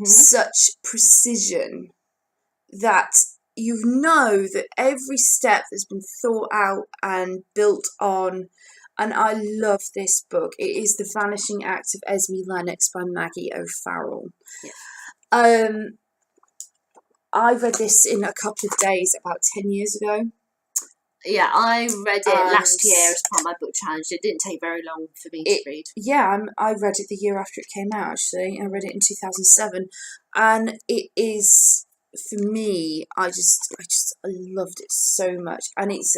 such precision, that you know that every step has been thought out and built on. And I love this book. It is The Vanishing Act of Esme Lennox by Maggie O'Farrell. Yeah. I read this in a couple of days about 10 years ago. Yeah, I read it last year as part of my book challenge. It didn't take very long for me to read. Yeah, I read it the year after it came out, actually. I read it in 2007. And it is, for me, I loved it so much. And it's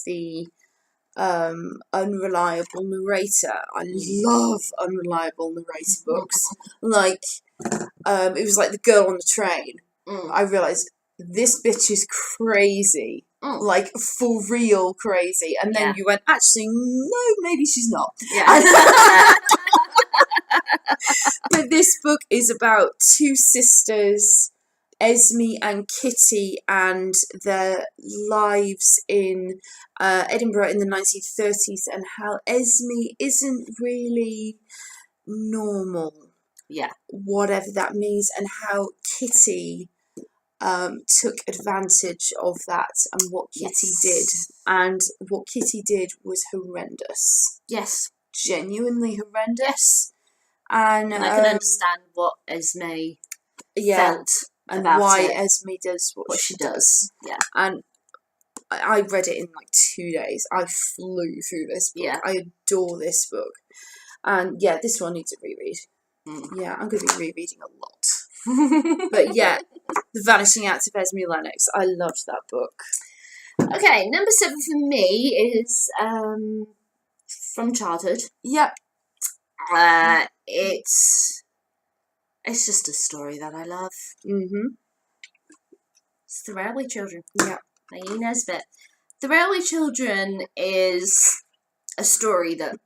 the unreliable narrator. I love unreliable narrator books. Like, it was like The Girl on the Train. I realised this bitch is crazy. Like, for real crazy. And then you went, actually, no, maybe she's not. Yeah. But this book is about 2 sisters, Esme and Kitty, and their lives in Edinburgh in the 1930s, and how Esme isn't really normal. Yeah. Whatever that means, and how Kitty took advantage of that, and what Kitty did. And what Kitty did was horrendous. Yes. Genuinely horrendous. And I can understand what Esme felt and about why it. Esme does what she does. Yeah. And I read it in like 2 days. I flew through this book. Yeah. I adore this book. And yeah, this one needs a reread. Yeah, I'm going to be rereading a lot. But yeah, The Vanishing Act of Esme Lennox. I loved that book. Okay, number 7 for me is from childhood. Yep. It's just a story that I love. Mm-hmm. It's The Railway Children. Yeah. by E. Nesbit. The Railway Children is a story that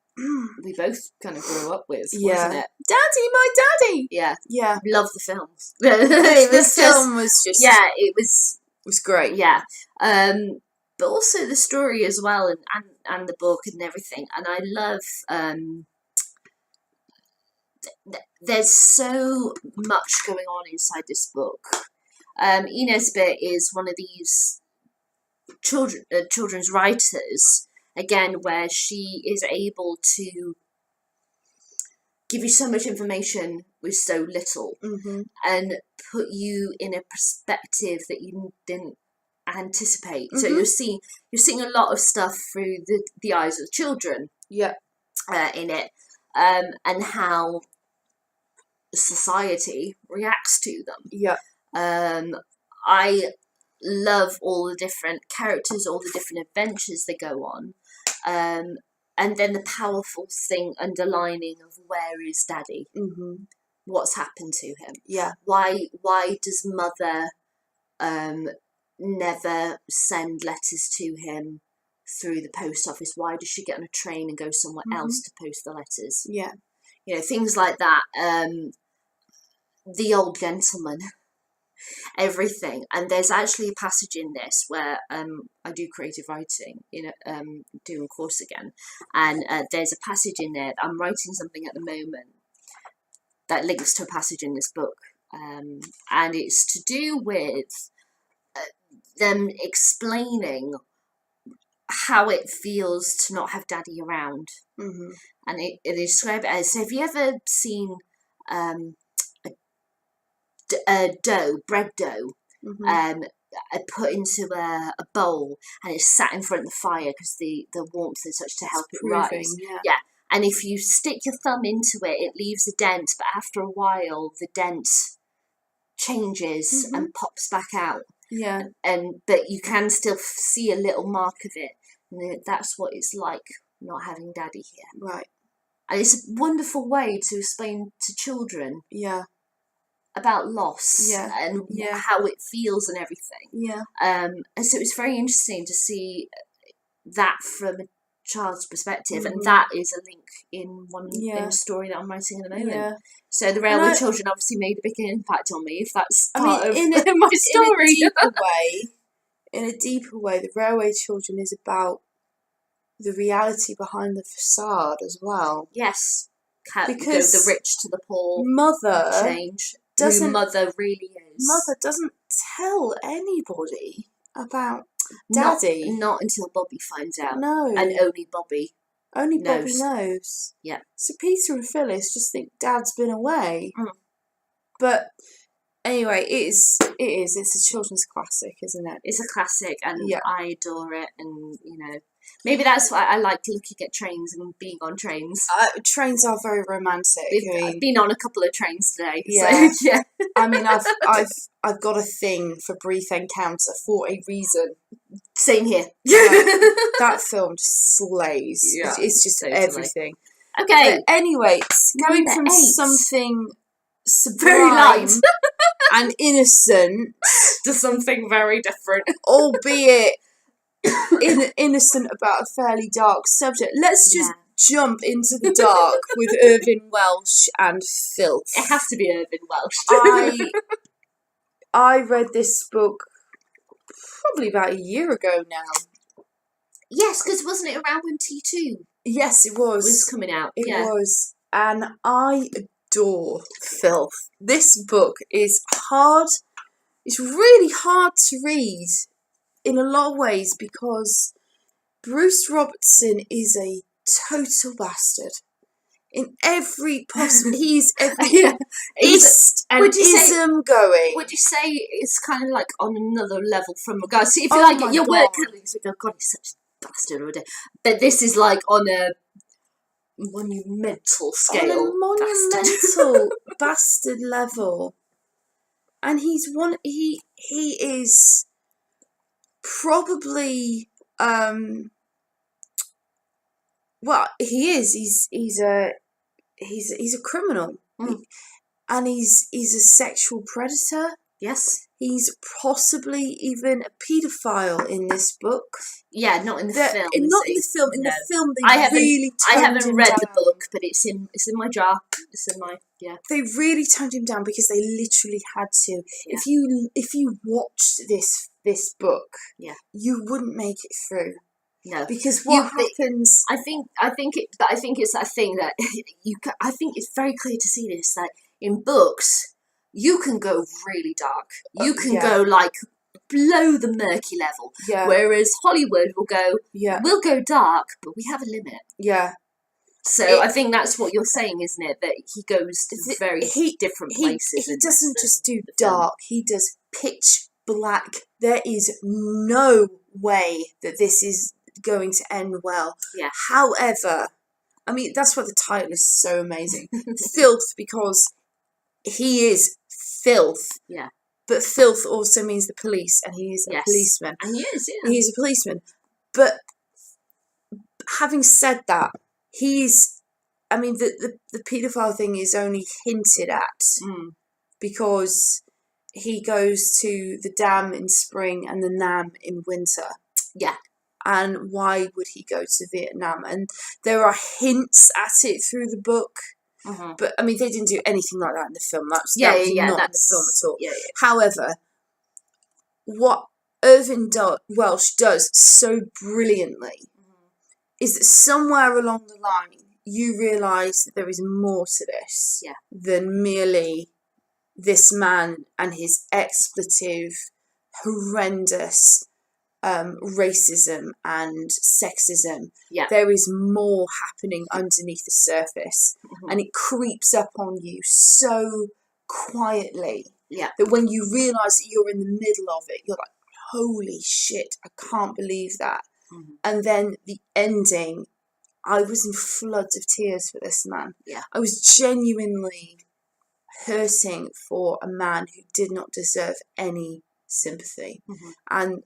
we both kind of grew up with, wasn't it? Daddy, my daddy. Yeah. Love the films. The film was just it was great. Yeah. But also the story as well, and the book and everything. And I love there's so much going on inside this book. Inez Bit is one of these children's writers, again, where she is able to give you so much information with so little, and put you in a perspective that you didn't anticipate. So you're seeing a lot of stuff through the eyes of children. In it, and how society reacts to them. I love all the different characters, all the different adventures they go on, and then the powerful thing underlining of where is Daddy? What's happened to him? Why does Mother never send letters to him through the post office? Why does she get on a train and go somewhere else to post the letters? Things like that. The old gentleman. Everything. And there's actually a passage in this where I do creative writing, doing a course again, and there's a passage in there. I'm writing something at the moment that links to a passage in this book, and it's to do with them explaining how it feels to not have Daddy around, and they describe it as, have you ever seen bread dough, put into a bowl, and it's sat in front of the fire because the warmth and such to help it rise. And if you stick your thumb into it, it leaves a dent, but after a while the dent changes and pops back out. But you can still see a little mark of it, and that's what it's like not having Daddy here. And it's a wonderful way to explain to children about loss and how it feels and everything. And so it's very interesting to see that from a child's perspective, and that is a link in in a story that I'm writing at the moment. So the Railway Children obviously made a big impact on me, if that's part of my story. In a deeper way, the Railway Children is about the reality behind the facade as well. Yes. Because the rich to the poor. Mother change. Who Mother really is. Mother doesn't tell anybody about Daddy. Not until Bobby finds out. No. And only Bobby. Only Bobby knows. So Peter and Phyllis just think Dad's been away. But anyway, it's a children's classic, isn't it? It's a classic, and I adore it, and maybe that's why I like looking at trains and being on trains. Trains are very romantic. I've been on a couple of trains today. So, I mean, I've got a thing for Brief Encounter for a reason. Same here. That film just slays. It's just everything. Okay. But anyway, going from something very light and innocent to something very different, albeit innocent about a fairly dark subject. Let's just jump into the dark with Irvine Welsh and filth. It has to be Irvine Welsh. I read this book probably about a year ago now. Yes, because wasn't it around when T2? Yes, it was coming out. It was, and I adore filth. This book is hard. It's really hard to read in a lot of ways because Bruce Robertson is a total bastard. In every possible, he's every ist and ism going. Would you say it's kind of like on another level from a guy? See, if you like your work colleagues would go, God, he's such a bastard, or but this is like on a monumental scale. On a monumental bastard level, and he is probably well, he is. He's a criminal, and he's a sexual predator. Yes. He's possibly even a paedophile in this book. Yeah, not in the Not film. in the film. In the film, they really toned him read down. the book, but it's in my jar. It's in my They really toned him down because they literally had to. Yeah. If you watched this book, you wouldn't make it through. No, because what happens? I think it's that thing that I think it's very clear to see this. Like in books, you can go really dark. You can go like below the murky level. Yeah. Whereas Hollywood will go, we'll go dark, but we have a limit. Yeah. So I think that's what you're saying, isn't it? That he goes to very different places. He doesn't just do dark. He does pitch black. There is no way that this is going to end well. Yeah. However, I mean, that's what the title is so amazing. Filth, because he is filth. Yeah. But filth also means the police, and he is a policeman. And he is, yeah. He is a policeman. But having said that, I mean, the paedophile thing is only hinted at because he goes to the dam in spring and the Nam in winter. Yeah. And why would he go to Vietnam? And there are hints at it through the book. Mm-hmm. But, I mean, they didn't do anything like that in the film. That was not in the film at all. Yeah. However, what Irvin Welsh does so brilliantly is that somewhere along the line, you realise that there is more to this than merely this man and his expletive, horrendous racism and sexism. Yeah. There is more happening underneath the surface, and it creeps up on you so quietly that when you realise that you're in the middle of it, you're like, holy shit, I can't believe that. And then the ending, I was in floods of tears for this man. Yeah. I was genuinely hurting for a man who did not deserve any sympathy. And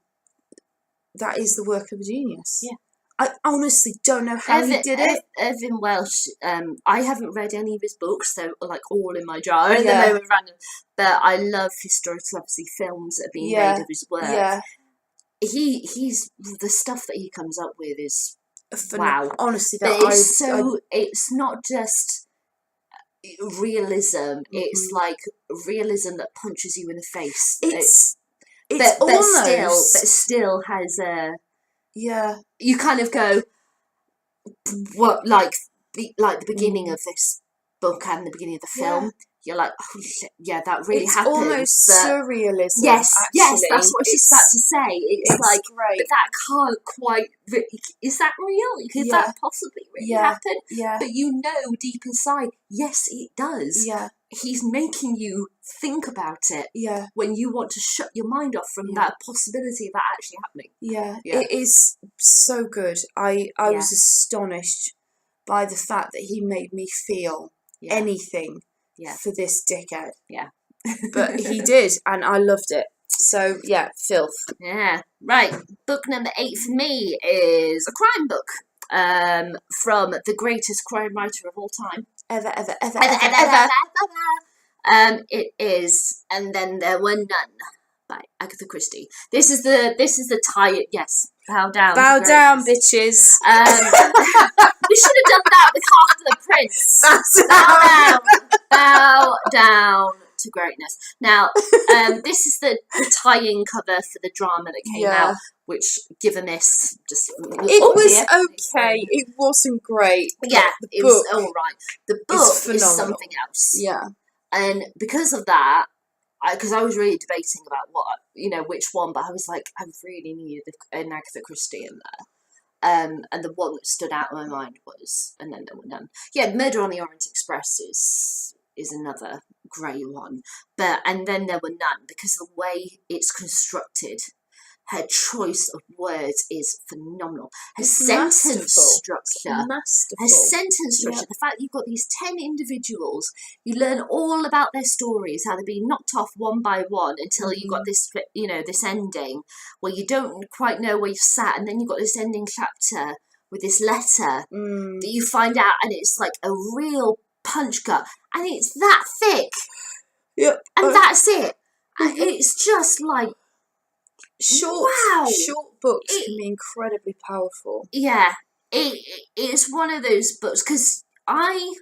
that is the work of a genius. Yeah. I honestly don't know how he did it. Irvin Welsh, I haven't read any of his books. They're like all in my jar at the moment, random. But I love historical, obviously, films that are being made of his work. Yeah. He's the stuff that he comes up with is wow. Honestly, it's not just realism. It's like realism that punches you in the face. But still has a You kind of go, what like the beginning of this book and the beginning of the film. You're like, holy shit, that really happened. It's almost surrealism. Yes, that's what I was just about to say. It's like, great. But that can't quite. Is that real? Could that possibly really happen? Yeah. But you know, deep inside, yes, it does. Yeah. He's making you think about it. Yeah. When you want to shut your mind off from that possibility of that actually happening. Yeah. It is so good. I was astonished by the fact that he made me feel anything. For this dickhead. Yeah. But he did, and I loved it. So, filth. Yeah. Right. Book number 8 for me is a crime book from the greatest crime writer of all time. Ever. It is And Then There Were None by Agatha Christie. This is the tie. Yes. Bow down. Bow down, bitches. We should have done that with Half the Prince. Bow down to greatness. Now, this is the tie-in cover for the drama that came out, which, give a miss. It was okay. It wasn't great. Yeah, it was all right. The book is something else. Yeah. And because of that, because I was really debating about which one, but I was like, I really needed an Agatha Christie in there. And the one that stood out in my mind was And Then There Were None. Yeah, Murder on the Orient Express is another grey one. But And Then There Were None, because the way it's constructed, her choice of words is phenomenal. Her sentence structure. Her sentence structure. The fact that you've got these 10 individuals, you learn all about their stories, how they're being knocked off one by one until you got this, this ending where you don't quite know where you've sat, and then you've got this ending chapter with this letter that you find out, and it's like a real punch gut, and it's that thick. Yep. And that's it. It's just like, Short books can be incredibly powerful. Yeah, it's one of those books, because I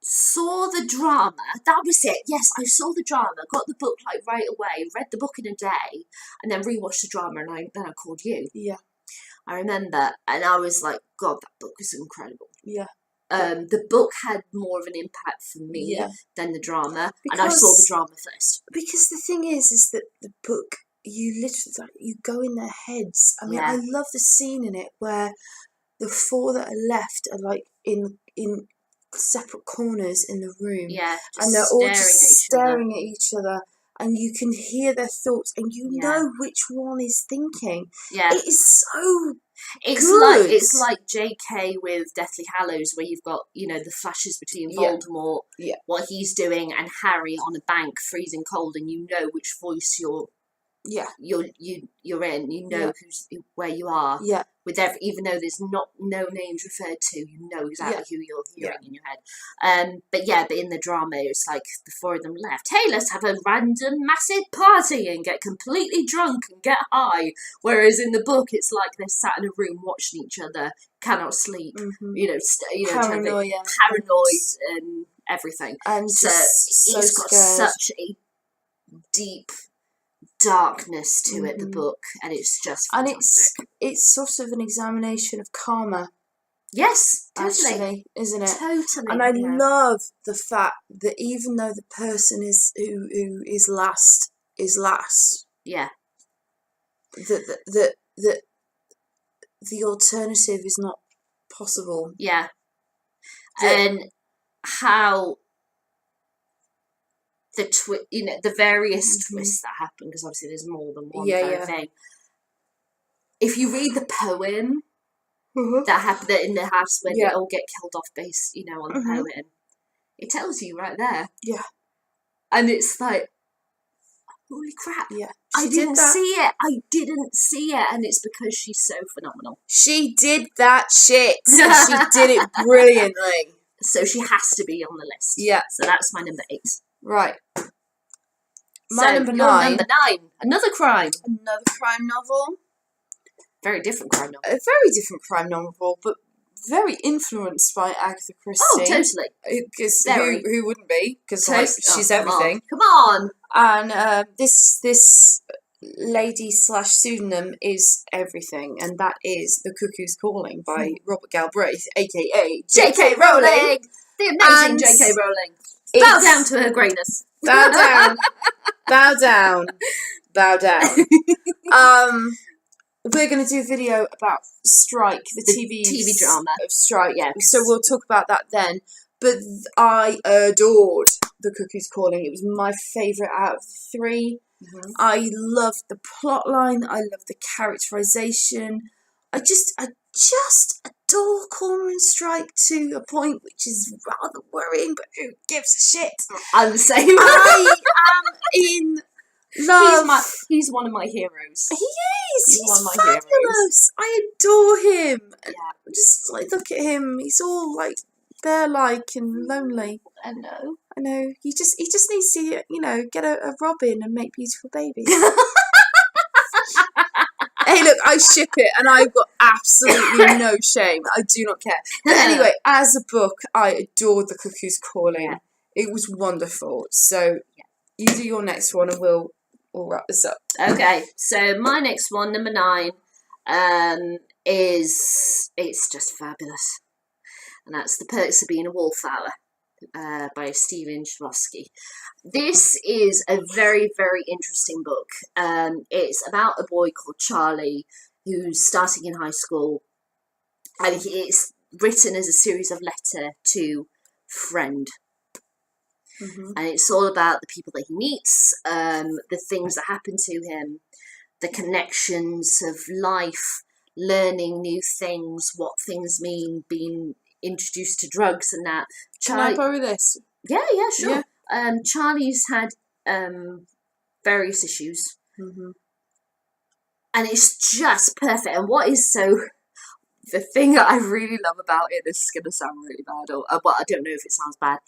saw the drama. That was it. Yes, I saw the drama, got the book like right away, read the book in a day, and then rewatched the drama, and then I called you. Yeah. I remember, and I was like, God, that book is incredible. Yeah. The book had more of an impact for me than the drama, and I saw the drama first. Because the thing is that the book, you literally, you go in their heads. I mean, I love the scene in it where the four that are left are like in separate corners in the room, and they're all just staring at each other, and you can hear their thoughts, and you know which one is thinking. It is so good. It's like JK with Deathly Hallows, where you've got, you know, the flashes between Voldemort, what he's doing, and Harry on a bank freezing cold, and you know which voice you're in. You know where you are. With even though there's no names referred to, you know exactly who you're hearing in your head. But in the drama, it's like the four of them left. Hey, let's have a random massive party and get completely drunk and get high. Whereas in the book, it's like they're sat in a room watching each other, cannot sleep. Paranoid and everything. And so it's got such a deep darkness to it, the book, and it's just fantastic. And it's sort of an examination of karma. Yes, totally. Actually, isn't it? Totally. And I love the fact that even though the person who is last is last, that the alternative is not possible. And how the various twists that happen, because obviously there's more than one thing. If you read the poem that happened in the house when they all get killed off base, on the poem, it tells you right there. And it's like, holy crap! I didn't see it, and it's because she's so phenomenal. She did that shit. She did it brilliantly. So she has to be on the list. So that's my number 8. Right. My number 9. Number 9. Another crime. Another crime novel. Very different crime novel. A very different crime novel, but very influenced by Agatha Christie. Oh, totally. Because who wouldn't be? Because she's everything. Come on. And this lady / pseudonym is everything, and that is The Cuckoo's Calling by Robert Galbraith, aka J.K. Rowling. The amazing J.K. Rowling. Bow down to her greatness. Bow down. Bow down. Bow down. We're going to do a video about Strike, the TV drama of Strike. So we'll talk about that then. But I adored The Cuckoo's Calling. It was my favourite out of the 3. I loved the plot line. I loved the characterisation. I just adore Cormoran Strike to a point which is rather worrying, but who gives a shit? I'm the same. I am in love. He's one of my heroes. He is. He's one of my fabulous. heroes. I adore him. Just like look at him. He's all like bear-like and lonely. I know. He just needs to get a robin and make beautiful babies. Hey, look, I ship it, and I've got absolutely no shame. I do not care. But anyway, as a book, I adored The Cuckoo's Calling. It was wonderful. So you do your next one, and we'll wrap this up. Okay, so my next one, number 9, it's just fabulous, and that's The Perks of Being a Wallflower by Stephen Chbosky. This is a very, very interesting book. It's about a boy called Charlie who's starting in high school, and it's written as a series of letters to friend. And it's all about the people that he meets, the things that happen to him, the connections of life, learning new things, what things mean, being introduced to drugs and that. Can I borrow this? Yeah, sure. Charlie's had various issues, and it's just perfect. And what is the thing that I really love about it, this is going to sound really bad, or I don't know if it sounds bad,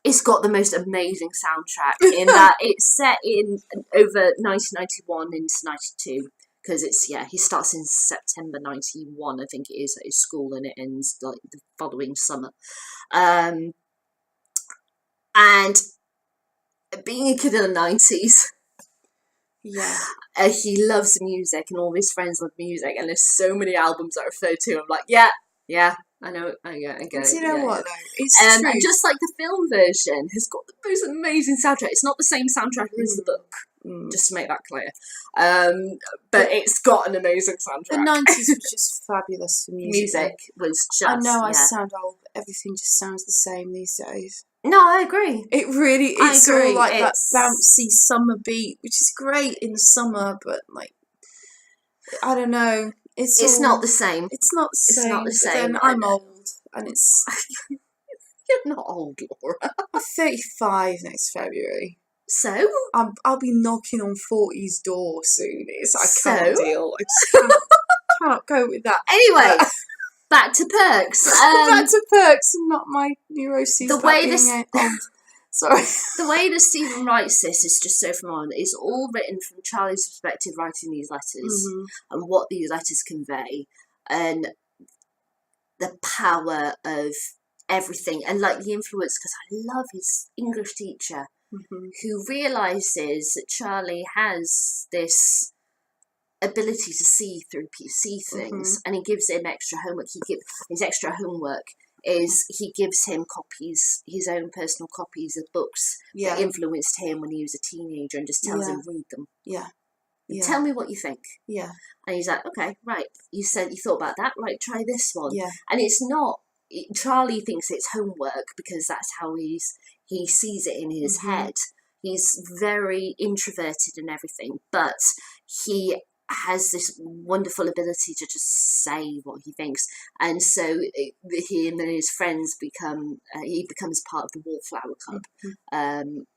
it's got the most amazing soundtrack in that it's set in over 1991 into 92. Because he starts in September 91, I think it is, at his school, and it ends like the following summer. And being a kid in the 90s, he loves music, and all his friends love music, and there's so many albums that are referred to. I'm like, yeah, I know, I get it. Do you know what, though? It's true. And just like the film version has got the most amazing soundtrack. It's not the same soundtrack as the book. Just to make that clear. But it's got an amazing soundtrack. The 90s was just fabulous for music. Music was just... I know I sound old, but everything just sounds the same these days. No, I agree. It really is all like that bouncy summer beat, which is great in the summer, but like, I don't know. It's not the same. It's not the same. It's not the same. Then I'm old, and it's... You're not old, Laura. I'm 35 next February. So? I'll be knocking on 40's door soon. I can't deal. I just cannot go with that. Anyway, back to Perks. Back to Perks and not my neuroses. The way Sorry. The way that Stephen writes this is just so phenomenal. It's all written from Charlie's perspective, writing these letters and what these letters convey, and the power of everything, and like the influence, because I love his English teacher. Who realises that Charlie has this ability to see things, and he gives him extra homework. His extra homework is he gives him copies, his own personal copies of books that influenced him when he was a teenager, and just tells him read them. Tell me what you think. And he's like, okay, right. You said you thought about that, right? Try this one. And it's not. Charlie thinks it's homework because that's how he sees it in his head. He's very introverted and everything, but he has this wonderful ability to just say what he thinks, and so he and then his friends he becomes part of the Wallflower Club,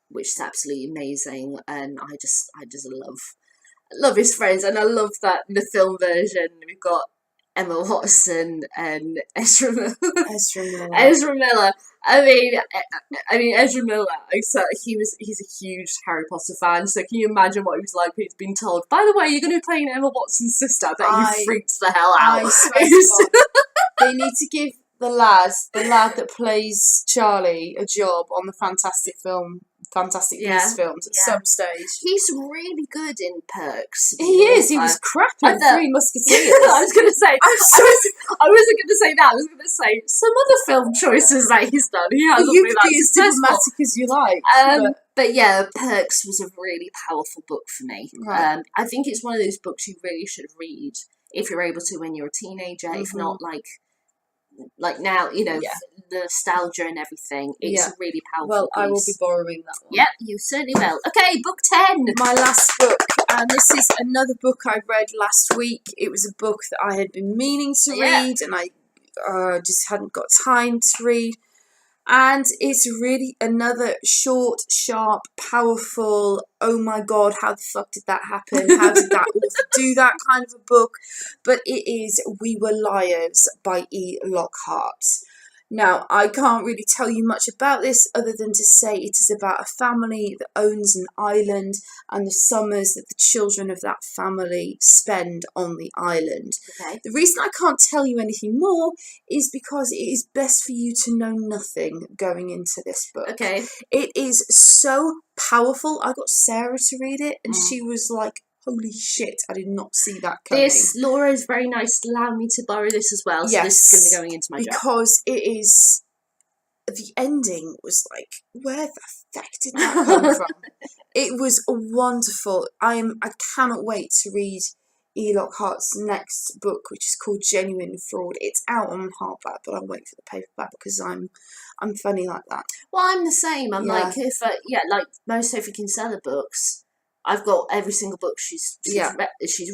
which is absolutely amazing, and I just love his friends, and I love that in the film version we've got Emma Watson and Ezra Miller. Ezra Miller. I mean, Ezra Miller. He's a huge Harry Potter fan. So can you imagine what he was like when he's been told, by the way, you're going to be playing Emma Watson's sister? That he freaks the hell out. I swear to God. They need to give the lad that plays Charlie a job on the Fantastic Beasts films at some stage. He's really good in Perks. He is. He was crap in Three Musketeers. I was going to say. I wasn't going to say that. I was going to say some other film choices that he's done. He hasn't you been can be as diplomatic as you like. But yeah, Perks was a really powerful book for me. Right. I think it's one of those books you really should read if you're able to when you're a teenager. If not, like now, the nostalgia and everything. It's a really powerful Well, piece. I will be borrowing that one. Yep, you certainly will. Okay, book 10. My last book, and this is another book I read last week. It was a book that I had been meaning to read, and I just hadn't got time to read. And it's really another short, sharp, powerful, oh my God, how the fuck did that happen? How did that author do that kind of a book? But it is We Were Liars by E. Lockhart. Now, I can't really tell you much about this other than to say it is about a family that owns an island and the summers that the children of that family spend on the island. Okay. The reason I can't tell you anything more is because it is best for you to know nothing going into this book. Okay. It is so powerful. I got Sarah to read it and she was like, holy shit, I did not see that coming. Laura is very nice to allow me to borrow this as well, so this is going to be going into my job. Because it is, the ending was like, where the fuck did that come from? It was wonderful. I cannot wait to read E. Lockhart's next book, which is called Genuine Fraud. It's out on hardback, but I'm waiting for the paperback because I'm funny like that. Well, I'm the same. I'm like, like most Sophie Kinsella books, I've got every single book she's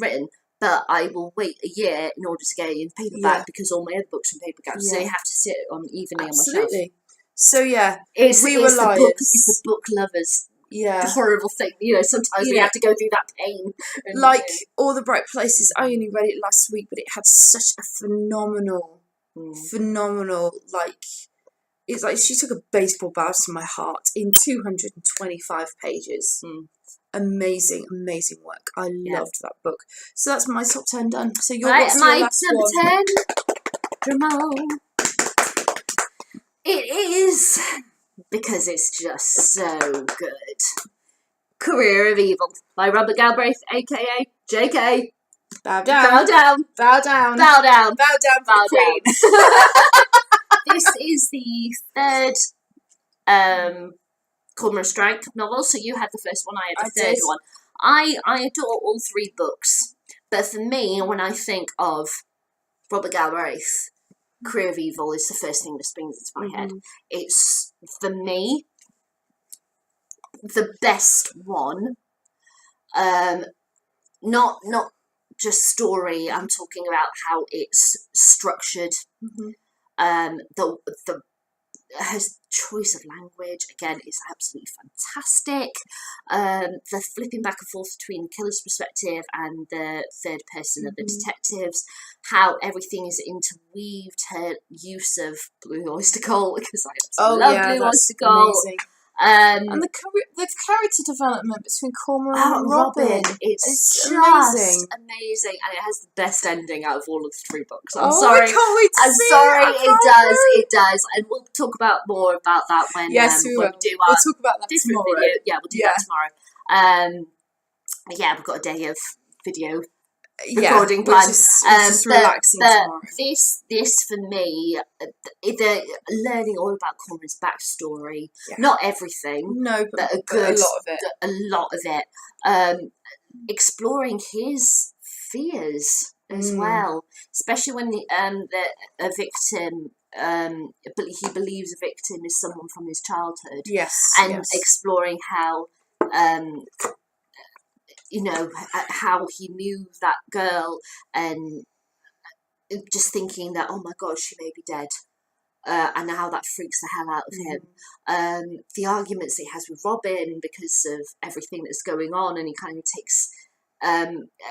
written, but I will wait a year in order to get it in paperback because all my other books are in paperback, so they have to sit on evenly on my shelf. So it's the book lovers. Horrible thing. Sometimes we have to go through that pain. Like All the Bright Places, I only read it last week, but it had such a phenomenal, it's like she took a baseball bat to my heart in 225 pages. Amazing work. I loved that book. So that's my top 10 done. So your Right, what's my your last number one? 10. Drum roll. It is, because it's just so good, Career of Evil by Robert Galbraith, aka JK. Bow down. Bow down. Bow down. Bow down. Bow down for Bow the Queen. This is the third Cormoran Strike novel. So you had the first one, I had the third one. I adore all three books. But for me, when I think of Robert Galbraith, Career of Evil is the first thing that springs into my head. It's, for me, the best one. Not just story. I'm talking about how it's structured. The his choice of language again is absolutely fantastic. The flipping back and forth between the killer's perspective and the third person of the detectives, how everything is interweaved, her use of Blue Oyster Cult, because I love Blue Oyster Cult. Amazing. And the character development between Cormoran and Robin, it's amazing. Amazing, and it has the best ending out of all of the three books. I'm I sorry, can't wait to see it does, and we'll talk about more about that when we will. When we do our we'll talk about that different tomorrow. video. Yeah, we'll do that tomorrow. We've got a day of video recording plan. Just relaxing tomorrow. This for me, the learning all about Cormoran's backstory, not everything, but a lot of it, exploring his fears as well, especially when a victim. He believes a victim is someone from his childhood. And exploring how how he knew that girl, and just thinking that, oh my God, she may be dead, and how that freaks the hell out of him. The arguments he has with Robin because of everything that's going on, and he kind of takes,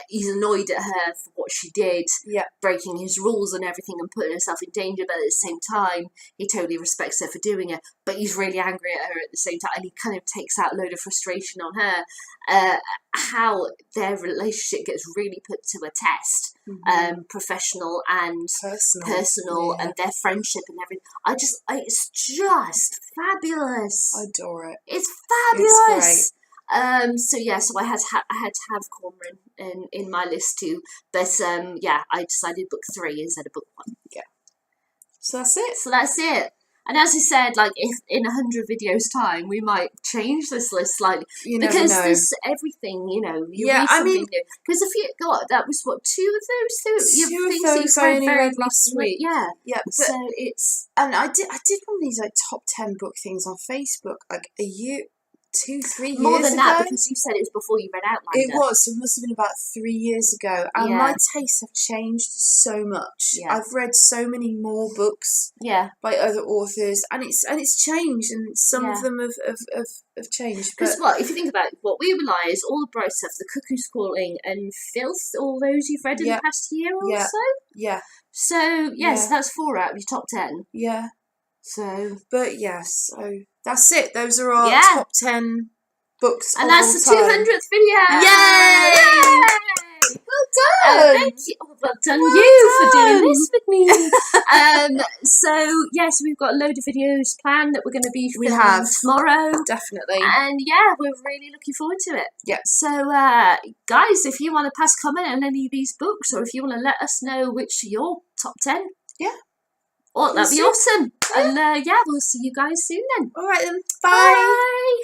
he's annoyed at her for what she did, breaking his rules and everything and putting herself in danger, but at the same time, he totally respects her for doing it, but he's really angry at her at the same time, and he kind of takes out a load of frustration on her. How their relationship gets really put to a test, professional and personal, and their friendship and everything. It's just fabulous. I adore it. It's fabulous. It's So great. so I had to have Cormoran in my list too, but I decided book 3 instead of book 1. So that's it. And as I said, like, if in 100 videos time we might change this list slightly, because there's everything, you read something new. Because if you that was what, 2 of those. Two of those I only read last week. So it's, and I did one of these like top 10 book things on Facebook like a year. 2-3 years more than ago. that, because you said it was before you read Outlander. It was, so it must have been about 3 years ago, and my tastes have changed so much. I've read so many more books by other authors, and it's changed, and some of them have changed. Because if you think about it, what we rely is all the bright stuff, The Cuckoo's Calling and Filth, all those you've read in the past year or so. So so that's 4 out of your top 10. So, but so that's it. Those are our top 10 books. And that's the 200th video. Yay! Well done. Thank you. Well done for doing this with me. So we've got a load of videos planned that we're going to be filming tomorrow. Definitely. And we're really looking forward to it. So guys, if you want to pass comment on any of these books, or if you want to let us know which are your top 10. That'd be awesome. And we'll see you guys soon then. All right then. Bye.